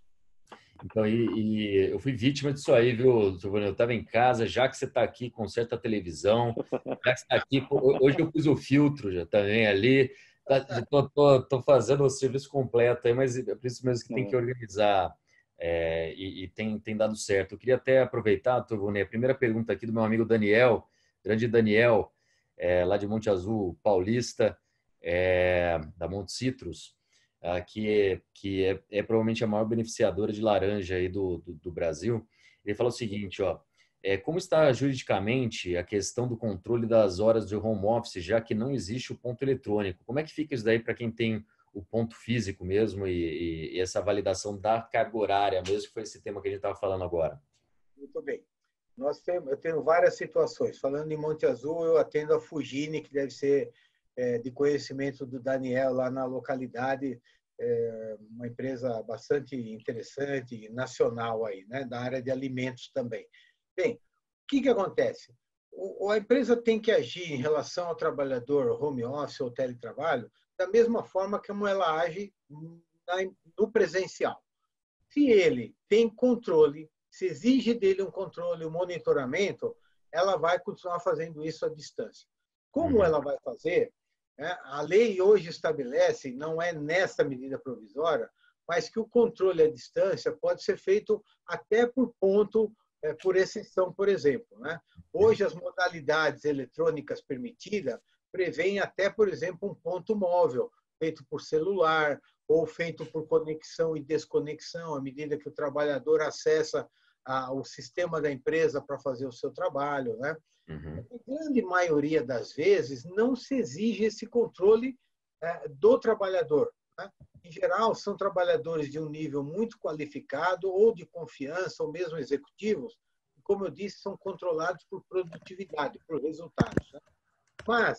Então, eu fui vítima disso aí, viu, Giovanni? Eu estava em casa, já que você está aqui, conserta a televisão, já que você está aqui, hoje eu pus o filtro já também ali, já tô fazendo o serviço completo aí, mas é por isso mesmo que tem que organizar e tem dado certo. Eu queria até aproveitar, Giovanni, a primeira pergunta aqui do meu amigo Daniel, grande Daniel, lá de Monte Azul, paulista, da Monte Citrus. Que é provavelmente a maior beneficiadora de laranja aí do Brasil. Ele fala o seguinte, ó, como está juridicamente a questão do controle das horas de home office, já que não existe o ponto eletrônico? Como é que fica isso daí para quem tem o ponto físico mesmo e essa validação da carga horária mesmo, que foi esse tema que a gente estava falando agora? Muito bem. Eu tenho várias situações. Falando em Monte Azul, eu atendo a Fugine, que deve ser de conhecimento do Daniel lá na localidade, uma empresa bastante interessante, nacional aí, né, da área de alimentos também. Bem, o que acontece? A empresa tem que agir em relação ao trabalhador home office ou teletrabalho da mesma forma como ela age no presencial. Se ele tem controle, se exige dele um controle, um monitoramento, ela vai continuar fazendo isso à distância. Como ela vai fazer? A lei hoje estabelece, não é nesta medida provisória, mas que o controle à distância pode ser feito até por ponto, por exceção, por exemplo. Hoje, as modalidades eletrônicas permitidas prevêem até, por exemplo, um ponto móvel, feito por celular ou feito por conexão e desconexão, à medida que o trabalhador acessa o sistema da empresa para fazer o seu trabalho. A grande maioria das vezes não se exige esse controle do trabalhador. Em geral, são trabalhadores de um nível muito qualificado ou de confiança, ou mesmo executivos, que, como eu disse, são controlados por produtividade, por resultados. Mas,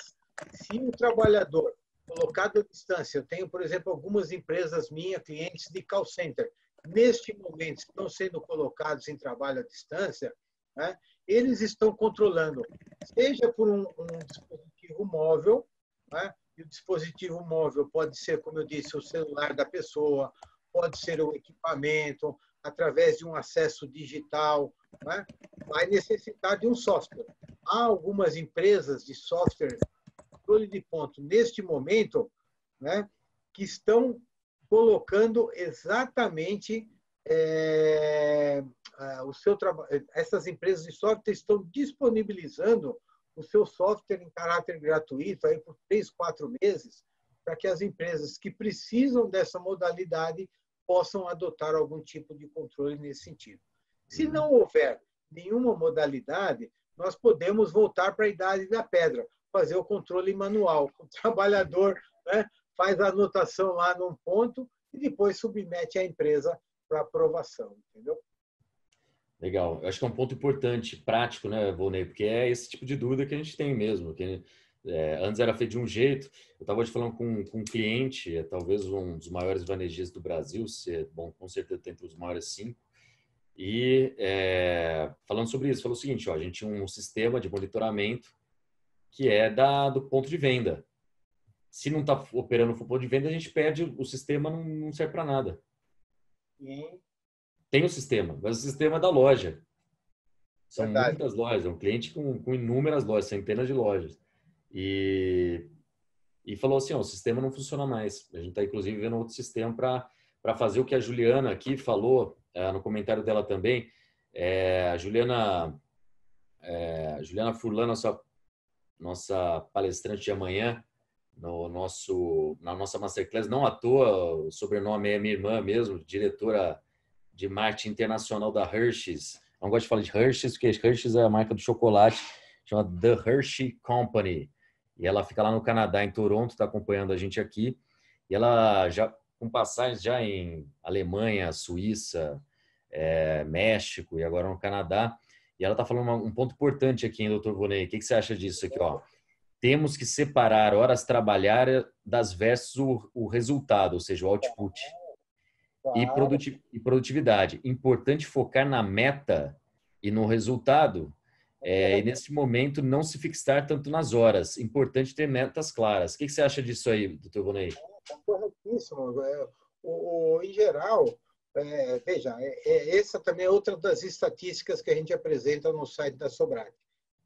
se o trabalhador colocado à distância, eu tenho, por exemplo, algumas empresas minhas, clientes de call center, neste momento, estão sendo colocados em trabalho à distância, né? Eles estão controlando, seja por um dispositivo móvel, né? E o dispositivo móvel pode ser, como eu disse, o celular da pessoa, pode ser o equipamento, através de um acesso digital, né? Vai necessitar de um software. Há algumas empresas de software, controle de ponto, neste momento, né, que estão colocando exatamente o seu trabalho. Essas empresas de software estão disponibilizando o seu software em caráter gratuito aí por 3, 4 meses, para que as empresas que precisam dessa modalidade possam adotar algum tipo de controle nesse sentido. Se não houver nenhuma modalidade, nós podemos voltar para a idade da pedra, fazer o controle manual. O trabalhador, né, faz a anotação lá num ponto e depois submete à empresa para aprovação, entendeu? Legal. Eu acho que é um ponto importante, prático, né, Volney? Porque é esse tipo de dúvida que a gente tem mesmo. Que, antes era feito de um jeito. Eu estava falando com um cliente, talvez um dos maiores varejistas do Brasil, bom, com certeza entre os maiores 5. E falando sobre isso, falou o seguinte, ó, a gente tinha um sistema de monitoramento que é do ponto de venda. Se não está operando no ponto de venda, a gente perde, o sistema não serve para nada. Tem o sistema, mas o sistema é da loja. São muitas lojas, é um cliente com inúmeras lojas, centenas de lojas. E falou assim, ó, o sistema não funciona mais. A gente está, inclusive, vendo outro sistema para fazer o que a Juliana aqui falou, no comentário dela também. A Juliana Furlan, nossa palestrante de amanhã, na nossa Masterclass, não à toa, o sobrenome é minha irmã mesmo, diretora de marketing internacional da Hershey's. Não gosto de falar de Hershey's, porque Hershey's é a marca do chocolate, chama The Hershey Company. E ela fica lá no Canadá, em Toronto, está acompanhando a gente aqui. E ela já com passagens já em Alemanha, Suíça, México e agora no Canadá. E ela está falando um ponto importante aqui, hein, Dr. Volney? O que você acha disso aqui, ó? Temos que separar horas trabalhadas versus o resultado, ou seja, o output. Claro. E produtividade. Importante focar na meta e no resultado. E nesse momento, não se fixar tanto nas horas. Importante ter metas claras. O que você acha disso aí, doutor Volney? Corretíssimo. Em geral, veja, essa também é outra das estatísticas que a gente apresenta no site da Sobrate.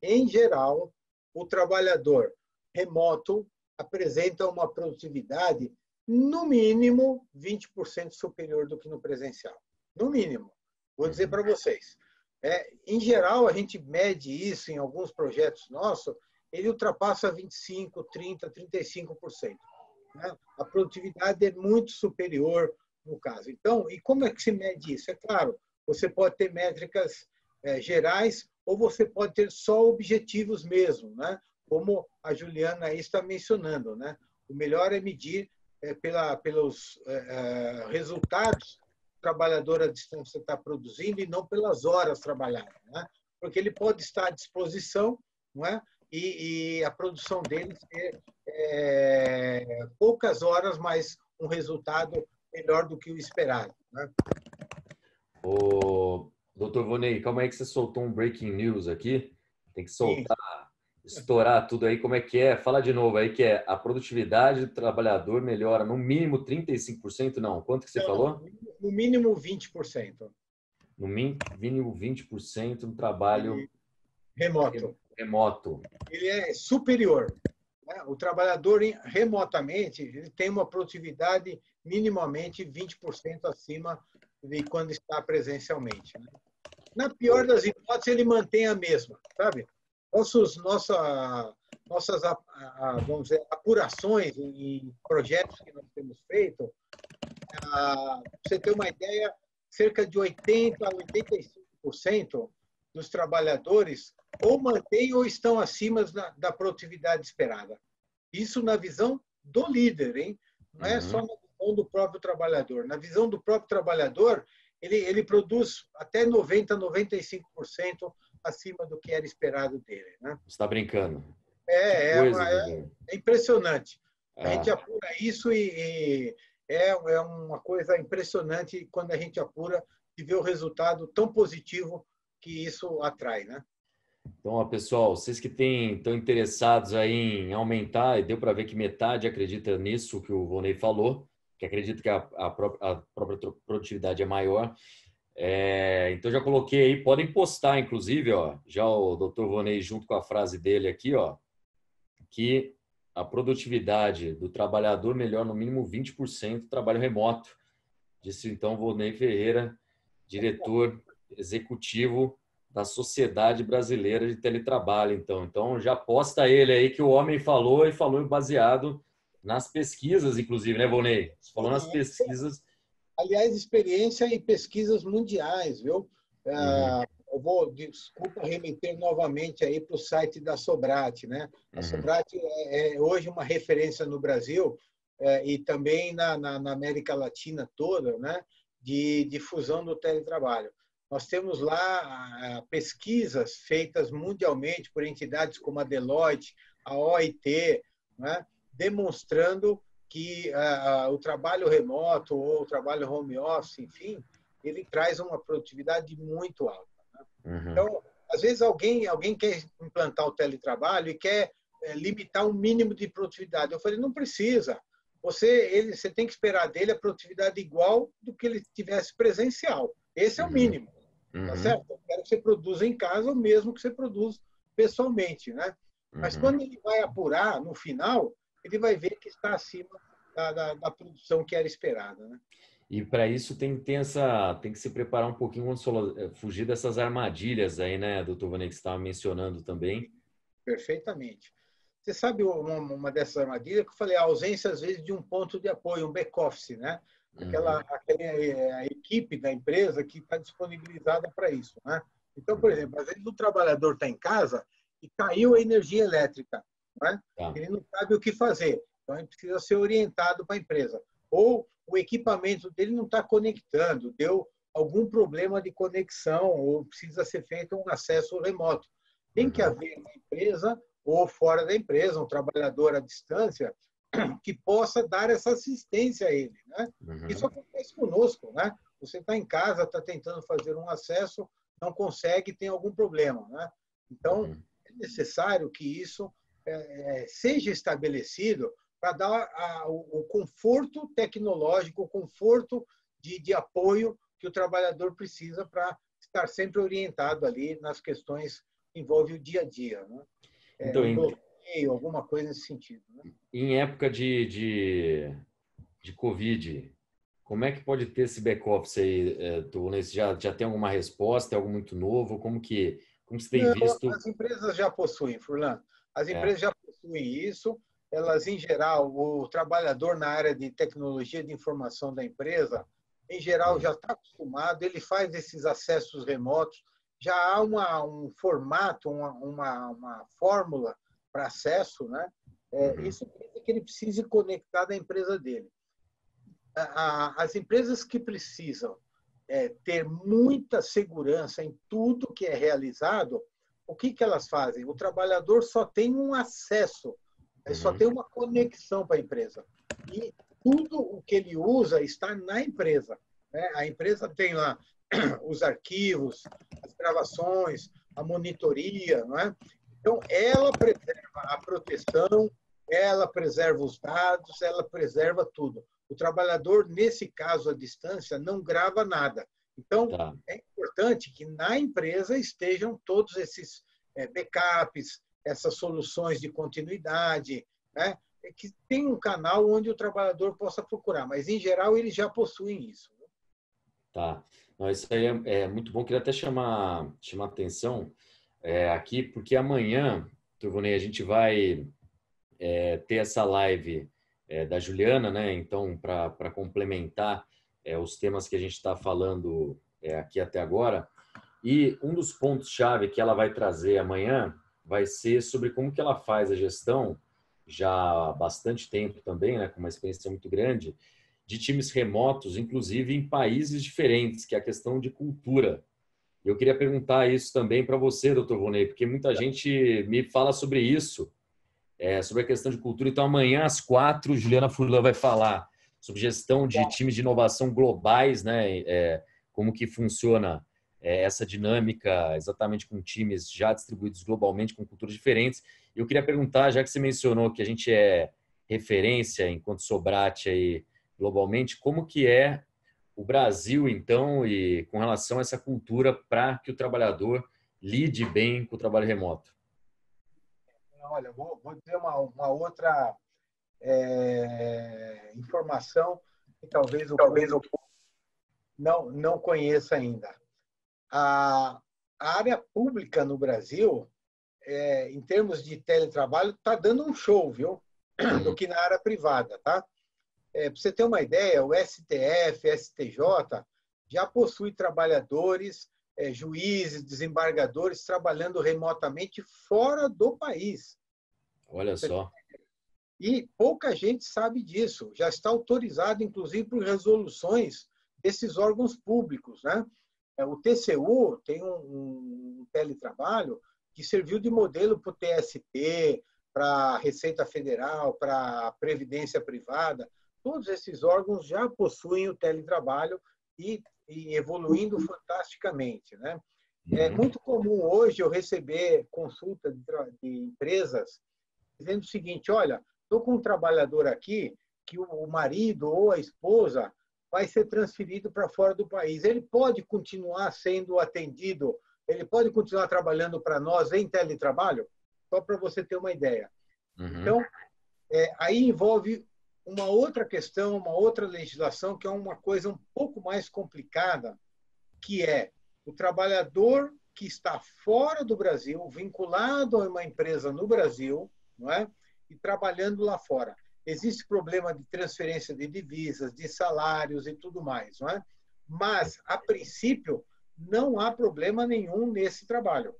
Em geral, o trabalhador remoto apresenta uma produtividade no mínimo 20% superior do que no presencial. No mínimo. Vou dizer para vocês. Em geral, a gente mede isso em alguns projetos nossos, ele ultrapassa 25%, 30%, 35%. Né? A produtividade é muito superior no caso. Então, e como é que se mede isso? É claro, você pode ter métricas gerais ou você pode ter só objetivos mesmo, né? Como a Juliana aí está mencionando. Né? O melhor é medir pelos resultados que o trabalhador à distância está produzindo e não pelas horas trabalhadas. Né? Porque ele pode estar à disposição, não é? E a produção dele ser poucas horas, mas um resultado melhor do que o esperado. Né? Ô, doutor Volney, calma aí que você soltou um breaking news aqui. Tem que soltar, estourar tudo aí. Como é que é? Fala de novo aí, que a produtividade do trabalhador melhora no mínimo 35%? Não, quanto que você falou? No mínimo 20%. No mínimo 20% no trabalho remoto. Ele é superior. Né? O trabalhador remotamente ele tem uma produtividade minimamente 20% acima de quando está presencialmente. Né? Na pior das hipóteses, ele mantém a mesma, sabe? Nossas vamos dizer, apurações em projetos que nós temos feito, para você ter uma ideia, cerca de 80% a 85% dos trabalhadores ou mantêm ou estão acima da produtividade esperada. Isso na visão do líder, hein? Não é só na visão do próprio trabalhador. Na visão do próprio trabalhador, ele produz até 90%, 95% acima do que era esperado dele. Né? Você está brincando. É impressionante. A gente apura isso e é uma coisa impressionante quando a gente apura e vê o resultado tão positivo que isso atrai, né? Então, ó, pessoal, vocês que estão interessados aí em aumentar, e deu para ver que metade acredita nisso que o Vonei falou, que acredita que a própria produtividade é maior. Então, já coloquei aí, podem postar, inclusive, ó, já o Dr. Vonei junto com a frase dele aqui, ó, que a produtividade do trabalhador melhora no mínimo 20% do trabalho remoto. Disse, então, Vonei Ferreira, diretor executivo da Sociedade Brasileira de Teletrabalho. Então já posta ele aí que o homem falou e falou baseado nas pesquisas, inclusive, né, Vonei? Você falou nas pesquisas. Aliás, experiência e pesquisas mundiais, viu? Eu vou, desculpa, remeter novamente aí para o site da Sobrate, né? A Sobrate é hoje uma referência no Brasil e também na América Latina toda, né? De difusão do teletrabalho. Nós temos lá pesquisas feitas mundialmente por entidades como a Deloitte, a OIT, né? Demonstrando que o trabalho remoto ou o trabalho home office, enfim, ele traz uma produtividade muito alta. Né? Então, às vezes alguém quer implantar o teletrabalho e quer limitar um mínimo de produtividade. Eu falei, não precisa. Você tem que esperar dele a produtividade igual do que ele tivesse presencial. Esse é o mínimo. Tá certo? Eu quero que você produza em casa o mesmo que você produz pessoalmente, né? Mas quando ele vai apurar, no final, ele vai ver que está acima da produção que era esperada, né? E para isso tem que se preparar um pouquinho, fugir dessas armadilhas aí, né, doutor Vonei, que você estava mencionando também. Perfeitamente. Você sabe uma dessas armadilhas que eu falei, a ausência, às vezes, de um ponto de apoio, um back-office, né? Aquela a equipe da empresa que está disponibilizada para isso, né? Então, por exemplo, às vezes o trabalhador está em casa e caiu a energia elétrica, né? Ele não sabe o que fazer, então ele precisa ser orientado para a empresa. Ou o equipamento dele não está conectando, deu algum problema de conexão ou precisa ser feito um acesso remoto. Tem que haver na empresa ou fora da empresa, um trabalhador à distância que possa dar essa assistência a ele, né? Isso acontece conosco, né? Você está em casa, está tentando fazer um acesso, não consegue, tem algum problema, né? Então, é necessário que isso seja estabelecido para dar o conforto tecnológico, o conforto de apoio que o trabalhador precisa para estar sempre orientado ali nas questões que envolvem o dia a dia, né? Então, alguma coisa nesse sentido, né? Em época de Covid, como é que pode ter esse back-office aí? Já tem alguma resposta? É algo muito novo? Como você tem visto? As empresas já possuem, Furlan. As empresas já possuem isso. Elas, em geral, o trabalhador na área de tecnologia de informação da empresa, em geral, já está acostumado, ele faz esses acessos remotos, já há um formato, uma fórmula para acesso, né? Isso significa que ele precise conectar da empresa dele. As empresas que precisam ter muita segurança em tudo que é realizado, o que elas fazem? O trabalhador só tem um acesso, só tem uma conexão para a empresa. E tudo o que ele usa está na empresa, né? A empresa tem lá os arquivos, as gravações, a monitoria, não é? Então, ela preserva a proteção, ela preserva os dados, ela preserva tudo. O trabalhador, nesse caso, à distância, não grava nada. Então, é importante que na empresa estejam todos esses backups, essas soluções de continuidade, né? Que tem um canal onde o trabalhador possa procurar, mas, em geral, eles já possuem isso. Tá. Não, isso aí é muito bom. Queria até chamar a atenção aqui, porque amanhã, Tuvonei, a gente vai ter essa live da Juliana, né? Então, para complementar os temas que a gente está falando aqui até agora. E um dos pontos-chave que ela vai trazer amanhã vai ser sobre como que ela faz a gestão, já há bastante tempo também, né? Com uma experiência muito grande, de times remotos, inclusive em países diferentes, que é a questão de cultura. Eu queria perguntar isso também para você, doutor Vonei, porque muita gente me fala sobre isso, sobre a questão de cultura. Então, amanhã, às 4, Juliana Furlan vai falar sugestão de times de inovação globais, né? Como que funciona essa dinâmica exatamente com times já distribuídos globalmente, com culturas diferentes. Eu queria perguntar, já que você mencionou que a gente é referência enquanto Sobrate aí globalmente, como que é o Brasil, então, e com relação a essa cultura para que o trabalhador lide bem com o trabalho remoto? Olha, vou dizer uma outra informação que talvez o público não conheça ainda. A área pública no Brasil, em termos de teletrabalho, está dando um show, viu? Do que na área privada, tá? Para você ter uma ideia, o STF, STJ, já possui trabalhadores, juízes, desembargadores trabalhando remotamente fora do país. Olha só. E pouca gente sabe disso. Já está autorizado, inclusive, por resoluções desses órgãos públicos, né? O TCU tem um teletrabalho que serviu de modelo para o TST, para a Receita Federal, para a Previdência Privada. Todos esses órgãos já possuem o teletrabalho e evoluindo fantasticamente, né? É muito comum hoje eu receber consulta de empresas dizendo o seguinte: olha, estou com um trabalhador aqui que o marido ou a esposa vai ser transferido para fora do país. Ele pode continuar sendo atendido, ele pode continuar trabalhando para nós em teletrabalho? Só para você ter uma ideia. Então, aí envolve uma outra questão, uma outra legislação, que é uma coisa um pouco mais complicada, que é o trabalhador que está fora do Brasil, vinculado a uma empresa no Brasil, não é? E trabalhando lá fora. Existe problema de transferência de divisas, de salários e tudo mais, não é? Mas, a princípio, não há problema nenhum nesse trabalho,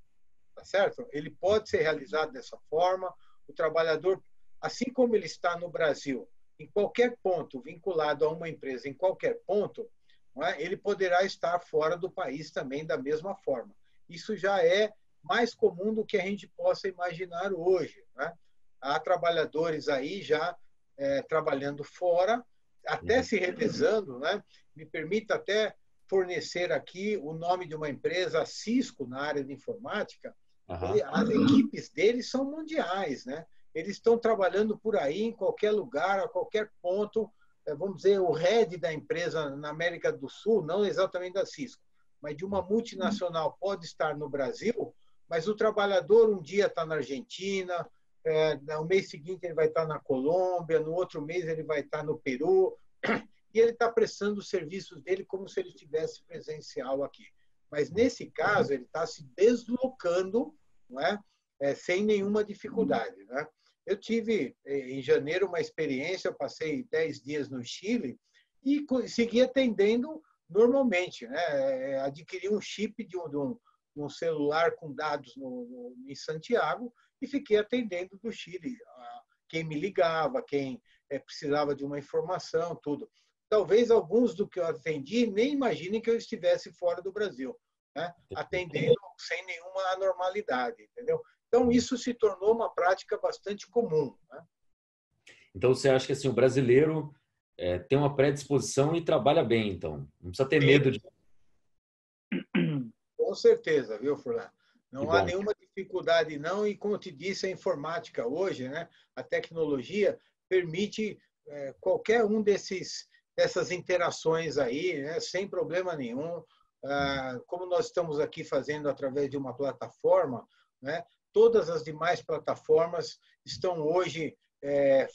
tá certo? Ele pode ser realizado dessa forma. O trabalhador, assim como ele está no Brasil, em qualquer ponto, vinculado a uma empresa, em qualquer ponto, não é? Ele poderá estar fora do país também da mesma forma. Isso já é mais comum do que a gente possa imaginar hoje, né? Há trabalhadores aí já trabalhando fora, até se revezando, né? Me permita até fornecer aqui o nome de uma empresa, a Cisco, na área de informática. As equipes deles são mundiais, né? Eles estão trabalhando por aí, em qualquer lugar, a qualquer ponto. Vamos dizer, o head da empresa na América do Sul, não exatamente da Cisco, mas de uma multinacional, pode estar no Brasil, mas o trabalhador um dia está na Argentina, no mês seguinte ele vai estar na Colômbia, no outro mês ele vai estar no Peru, e ele está prestando os serviços dele como se ele estivesse presencial aqui. Mas, nesse caso, ele está se deslocando, não é? Sem nenhuma dificuldade, né? Eu tive, em janeiro, uma experiência, eu passei 10 dias no Chile e segui atendendo normalmente, né? Adquiri um chip de um celular com dados em Santiago e fiquei atendendo do Chile. Quem me ligava, quem precisava de uma informação, tudo. Talvez alguns do que eu atendi nem imaginem que eu estivesse fora do Brasil, né? Atendendo sem nenhuma anormalidade, entendeu? Então, isso se tornou uma prática bastante comum, né? Então, você acha que assim, o brasileiro tem uma predisposição e trabalha bem, então? Não precisa ter medo de... Com certeza, viu, Furlan? Não há bom. nenhuma dificuldade, não. E, como eu te disse, a informática hoje, né, a tecnologia, permite qualquer um dessas interações aí, né, sem problema nenhum. Como nós estamos aqui fazendo através de uma plataforma, né, todas as demais plataformas estão hoje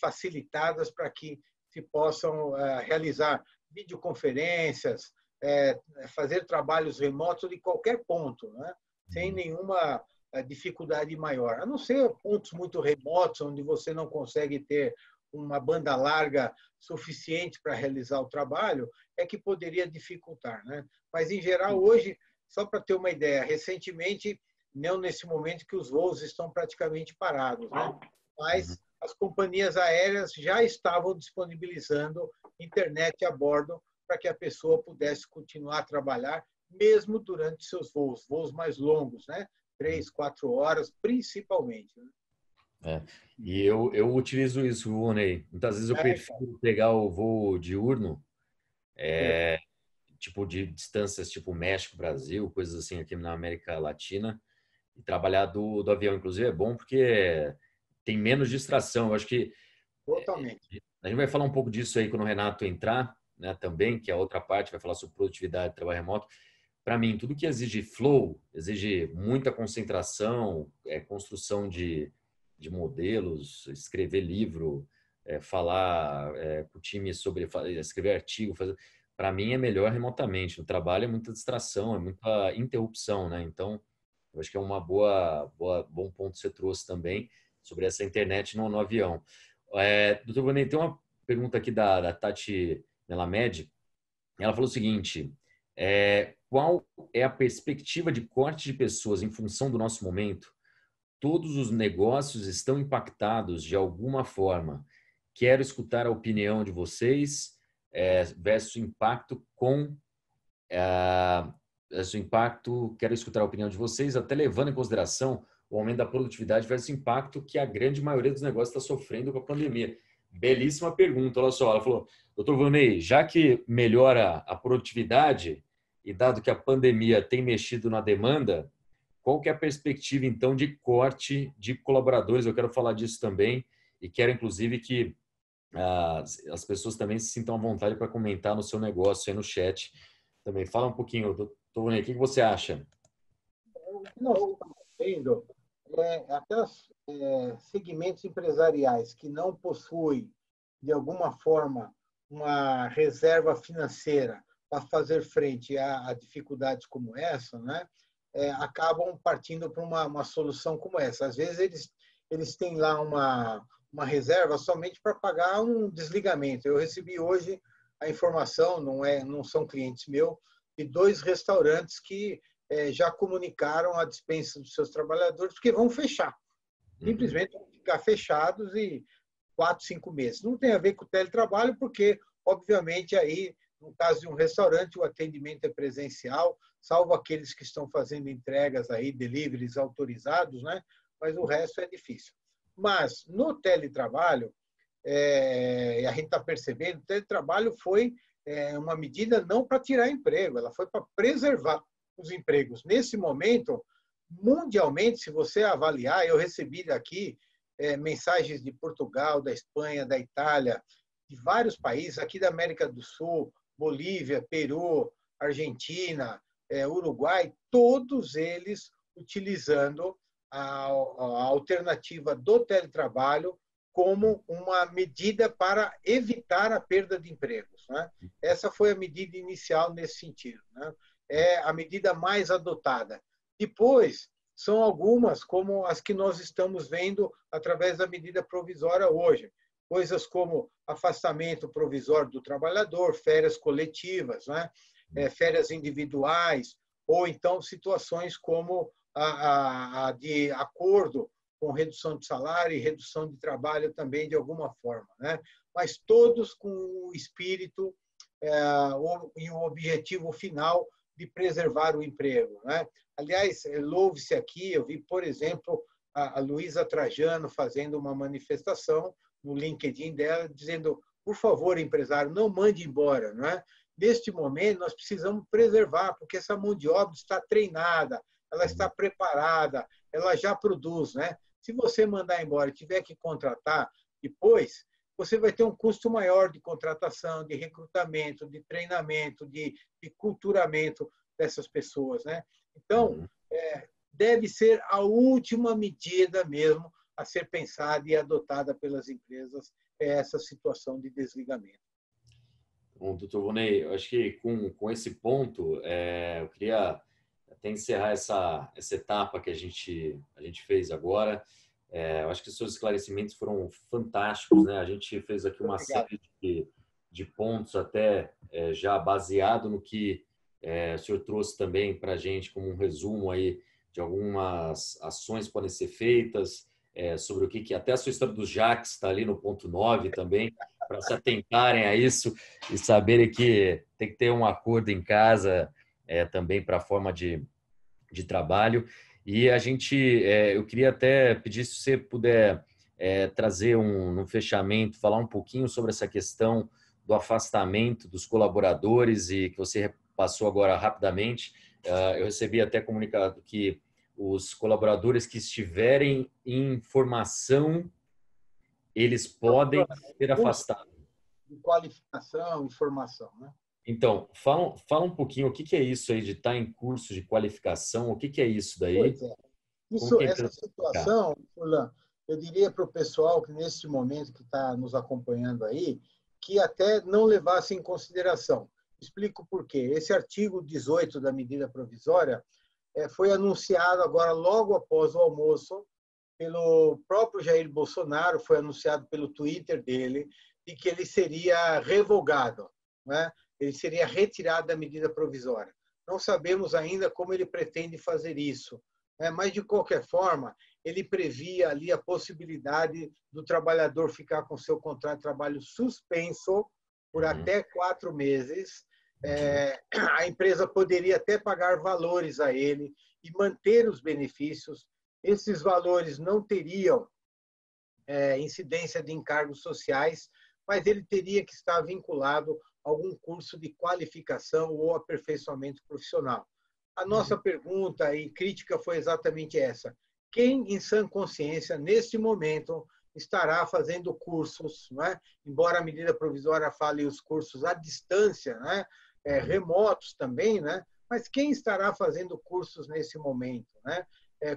facilitadas para que se possam realizar videoconferências, fazer trabalhos remotos de qualquer ponto, né, sem nenhuma dificuldade maior. A não ser pontos muito remotos, onde você não consegue ter uma banda larga suficiente para realizar o trabalho, é que poderia dificultar, né? Mas, em geral, hoje, só para ter uma ideia, recentemente, não nesse momento que os voos estão praticamente parados, né? Mas as companhias aéreas já estavam disponibilizando internet a bordo para que a pessoa pudesse continuar a trabalhar, mesmo durante seus voos mais longos, né? 3, 4 horas, principalmente, né? É. E eu utilizo isso, Rony. Muitas vezes eu prefiro pegar o voo diurno, tipo de distâncias tipo México, Brasil, coisas assim aqui na América Latina, e trabalhar do avião. Inclusive é bom porque tem menos distração. Eu acho que Totalmente. a gente vai falar um pouco disso aí quando o Renato entrar, né, também, que é a outra parte, vai falar sobre produtividade, trabalho remoto. Para mim, tudo que exige flow, exige muita concentração, construção de modelos, escrever livro, falar com o time sobre escrever artigo, fazer, para mim é melhor remotamente. No trabalho é muita distração, é muita interrupção, né? Então, eu acho que é uma bom ponto que você trouxe também sobre essa internet no avião. Doutor Vanei, tem uma pergunta aqui da Tati Melamed. Ela falou o seguinte: qual é a perspectiva de corte de pessoas em função do nosso momento? Todos os negócios estão impactados de alguma forma. Quero escutar a opinião de vocês versus impacto com versus impacto. Quero escutar a opinião de vocês, até levando em consideração o aumento da produtividade versus impacto que a grande maioria dos negócios está sofrendo com a pandemia. Belíssima pergunta, olha só. Ela falou: doutor Vanei, já que melhora a produtividade e dado que a pandemia tem mexido na demanda, qual que é a perspectiva, então, de corte de colaboradores? Eu quero falar disso também e quero, inclusive, que as pessoas também se sintam à vontade para comentar no seu negócio aí no chat também. Fala um pouquinho, doutor Vanei, o que você acha? O que nós estamos vendo aqueles segmentos empresariais que não possuem, de alguma forma, uma reserva financeira para fazer frente a dificuldades como essa, né? Acabam partindo para uma solução como essa. Às vezes, eles têm lá uma reserva somente para pagar um desligamento. Eu recebi hoje a informação, não são clientes meus, de 2 restaurantes que já comunicaram a dispensa dos seus trabalhadores, porque vão fechar. Simplesmente vão ficar fechados e 4, 5 meses. Não tem a ver com o teletrabalho, porque, obviamente, aí, no caso de um restaurante, o atendimento é presencial, salvo aqueles que estão fazendo entregas aí, deliveries autorizados, né? Mas o resto é difícil. Mas, no teletrabalho, a gente está percebendo, o teletrabalho foi uma medida não para tirar emprego, ela foi para preservar os empregos. Nesse momento, mundialmente, se você avaliar, eu recebi daqui mensagens de Portugal, da Espanha, da Itália, de vários países, aqui da América do Sul, Bolívia, Peru, Argentina, Uruguai, todos eles utilizando a alternativa do teletrabalho como uma medida para evitar a perda de empregos, né? Essa foi a medida inicial nesse sentido, né? É a medida mais adotada. Depois, são algumas, como as que nós estamos vendo através da medida provisória hoje. Coisas como afastamento provisório do trabalhador, férias coletivas, né? Férias individuais, ou então situações como a de acordo com redução de salário e redução de trabalho também, de alguma forma, né? Mas todos com o espírito e o objetivo final de preservar o emprego, né? Aliás, louve-se aqui, eu vi, por exemplo, a Luísa Trajano fazendo uma manifestação no LinkedIn dela, dizendo: por favor, empresário, não mande embora, não é? Neste momento, nós precisamos preservar, porque essa mão de obra está treinada, ela está preparada, ela já produz, né? Se você mandar embora e tiver que contratar depois, você vai ter um custo maior de contratação, de recrutamento, de treinamento, de culturamento dessas pessoas, né? Então, deve ser a última medida mesmo a ser pensada e adotada pelas empresas, essa situação de desligamento. Bom, doutor Vonei, eu acho que com esse ponto, eu queria até encerrar essa etapa que a gente fez agora. Eu acho que os seus esclarecimentos foram fantásticos, né? A gente fez aqui uma série de pontos até já baseado no que o senhor trouxe também para a gente como um resumo aí de algumas ações que podem ser feitas, sobre o que até a sua história dos Jaques está ali no ponto 9 também, para se atentarem a isso e saberem que tem que ter um acordo em casa também para a forma de trabalho. E a gente, eu queria até pedir se você puder trazer um fechamento, falar um pouquinho sobre essa questão do afastamento dos colaboradores e que você passou agora rapidamente. Eu recebi até comunicado que os colaboradores que estiverem em formação, eles podem ser afastados. De qualificação e formação, né? Então, fala um pouquinho o que é isso aí de estar em curso de qualificação, o que é isso daí? Pois é. Essa situação, Furlan, eu diria para o pessoal que neste momento que está nos acompanhando aí, que até não levasse em consideração. Explico por quê. Esse artigo 18 da medida provisória foi anunciado agora logo após o almoço pelo próprio Jair Bolsonaro, foi anunciado pelo Twitter dele, de que ele seria revogado, né? Ele seria retirado da medida provisória. Não sabemos ainda como ele pretende fazer isso, né? Mas, de qualquer forma, ele previa ali a possibilidade do trabalhador ficar com seu contrato de trabalho suspenso por até 4 meses. A empresa poderia até pagar valores a ele e manter os benefícios. Esses valores não teriam incidência de encargos sociais, mas ele teria que estar vinculado a algum curso de qualificação ou aperfeiçoamento profissional. A nossa pergunta e crítica foi exatamente essa. Quem, em sã consciência, neste momento, estará fazendo cursos, né? Embora a medida provisória fale os cursos à distância, né? Remotos também, né? Mas quem estará fazendo cursos nesse momento, né?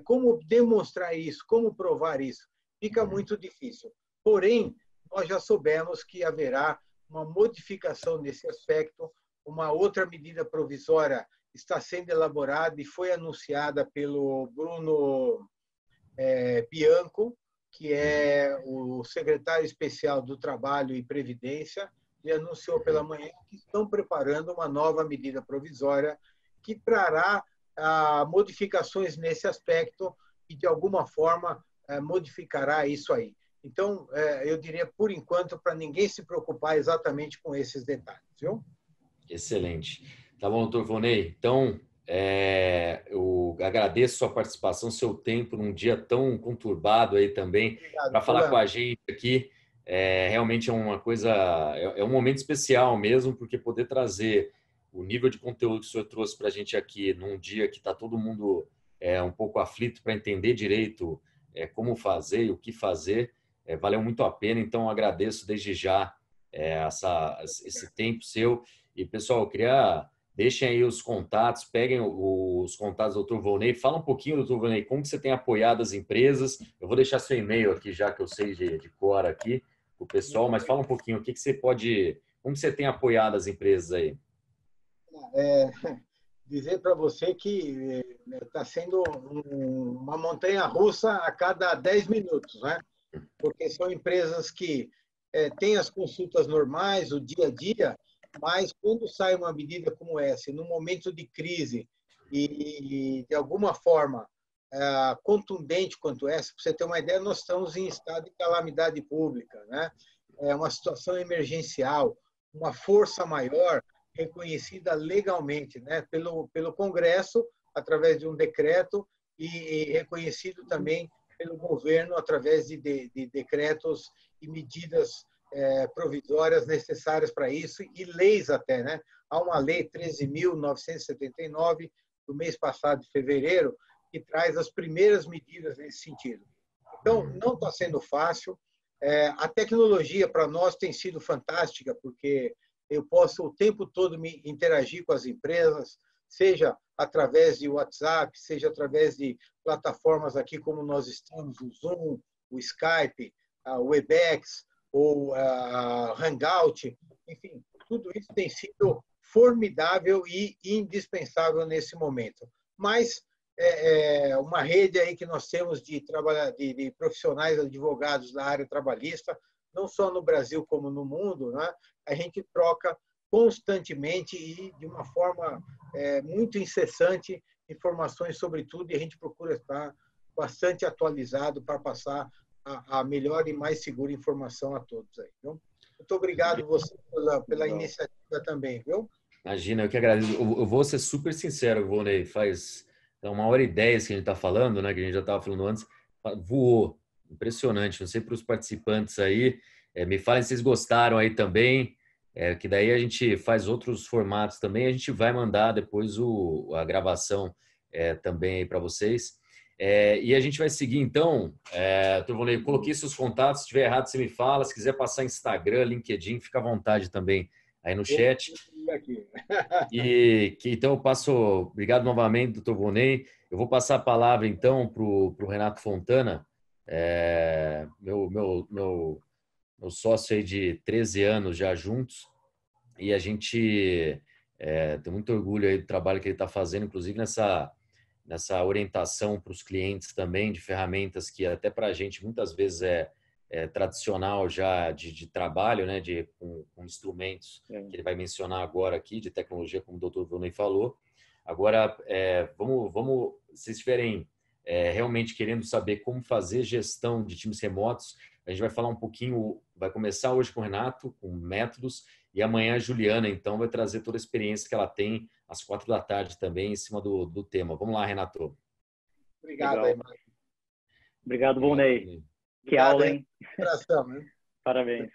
Como demonstrar isso? Como provar isso? Fica muito difícil. Porém, nós já soubemos que haverá uma modificação nesse aspecto, uma outra medida provisória está sendo elaborada e foi anunciada pelo Bruno Bianco, que é o secretário especial do Trabalho e Previdência. Ele anunciou pela manhã que estão preparando uma nova medida provisória que trará modificações nesse aspecto e, de alguma forma, modificará isso aí. Então, eu diria, por enquanto, para ninguém se preocupar exatamente com esses detalhes, viu? Excelente. Tá bom, doutor Vonei? Então, eu agradeço sua participação, seu tempo num dia tão conturbado aí também, para falar com a gente aqui. Realmente é uma coisa, um momento especial mesmo, porque poder trazer o nível de conteúdo que o senhor trouxe para a gente aqui num dia que está todo mundo um pouco aflito para entender direito como fazer e o que fazer, valeu muito a pena. Então, agradeço desde já esse tempo seu. E, pessoal, eu queria... Deixem aí os contatos, peguem os contatos do Dr. Volney. Fala um pouquinho, Dr. Volney, como que você tem apoiado as empresas. Eu vou deixar seu e-mail aqui, já que eu sei de cor aqui, para o pessoal, mas fala um pouquinho, como você tem apoiado as empresas aí? Dizer para você que está sendo uma montanha-russa a cada 10 minutos, né? Porque são empresas que têm as consultas normais, o dia a dia, mas quando sai uma medida como essa, num momento de crise e de alguma forma contundente quanto essa, para você ter uma ideia, nós estamos em estado de calamidade pública, né? É uma situação emergencial, uma força maior reconhecida legalmente, né? Pelo Congresso, através de um decreto, e reconhecido também pelo governo através de decretos e medidas provisórias necessárias para isso, e leis até, né? Há uma lei 13.979 do mês passado, de fevereiro, que traz as primeiras medidas nesse sentido. Então, não está sendo fácil. A tecnologia para nós tem sido fantástica, porque eu posso o tempo todo me interagir com as empresas, seja através de WhatsApp, seja através de plataformas aqui como nós estamos, o Zoom, o Skype, o Webex, ou Hangout, enfim, tudo isso tem sido formidável e indispensável nesse momento. Mas uma rede aí que nós temos de profissionais advogados da área trabalhista, não só no Brasil como no mundo, né? A gente troca constantemente e de uma forma muito incessante informações sobre tudo, e a gente procura estar bastante atualizado para passar a melhor e mais segura informação a todos aí, viu? Muito obrigado você pela iniciativa também, viu? Imagina, eu que agradeço. Eu vou ser super sincero, Volney, faz 1h10 que a gente está falando, né? Que a gente já estava falando antes, voou. impressionante. Não sei para os participantes aí, me falem se vocês gostaram aí também, que daí a gente faz outros formatos também. A gente vai mandar depois a gravação também aí para vocês. E a gente vai seguir, então. Turvonei, coloquei seus contatos. Se estiver errado, você me fala. Se quiser passar Instagram, LinkedIn, fica à vontade também aí no chat. Então eu passo. Obrigado novamente, doutor Vonei. Eu vou passar a palavra, então, para o Renato Fontana, meu sócio aí de 13 anos já juntos. E a gente tem muito orgulho aí do trabalho que ele está fazendo, inclusive nessa orientação para os clientes também de ferramentas que até para a gente muitas vezes é tradicional já de trabalho, né, com instrumentos que ele vai mencionar agora aqui, de tecnologia, como o doutor Vonei falou. Agora, vamos, se vocês estiverem realmente querendo saber como fazer gestão de times remotos, a gente vai falar um pouquinho, vai começar hoje com o Renato, com métodos, e amanhã a Juliana, então, vai trazer toda a experiência que ela tem às 4 da tarde também, em cima do tema. Vamos lá, Renato. Obrigado, aí, Obrigado, Vonei. Que aula, hein? Abração, né? Parabéns.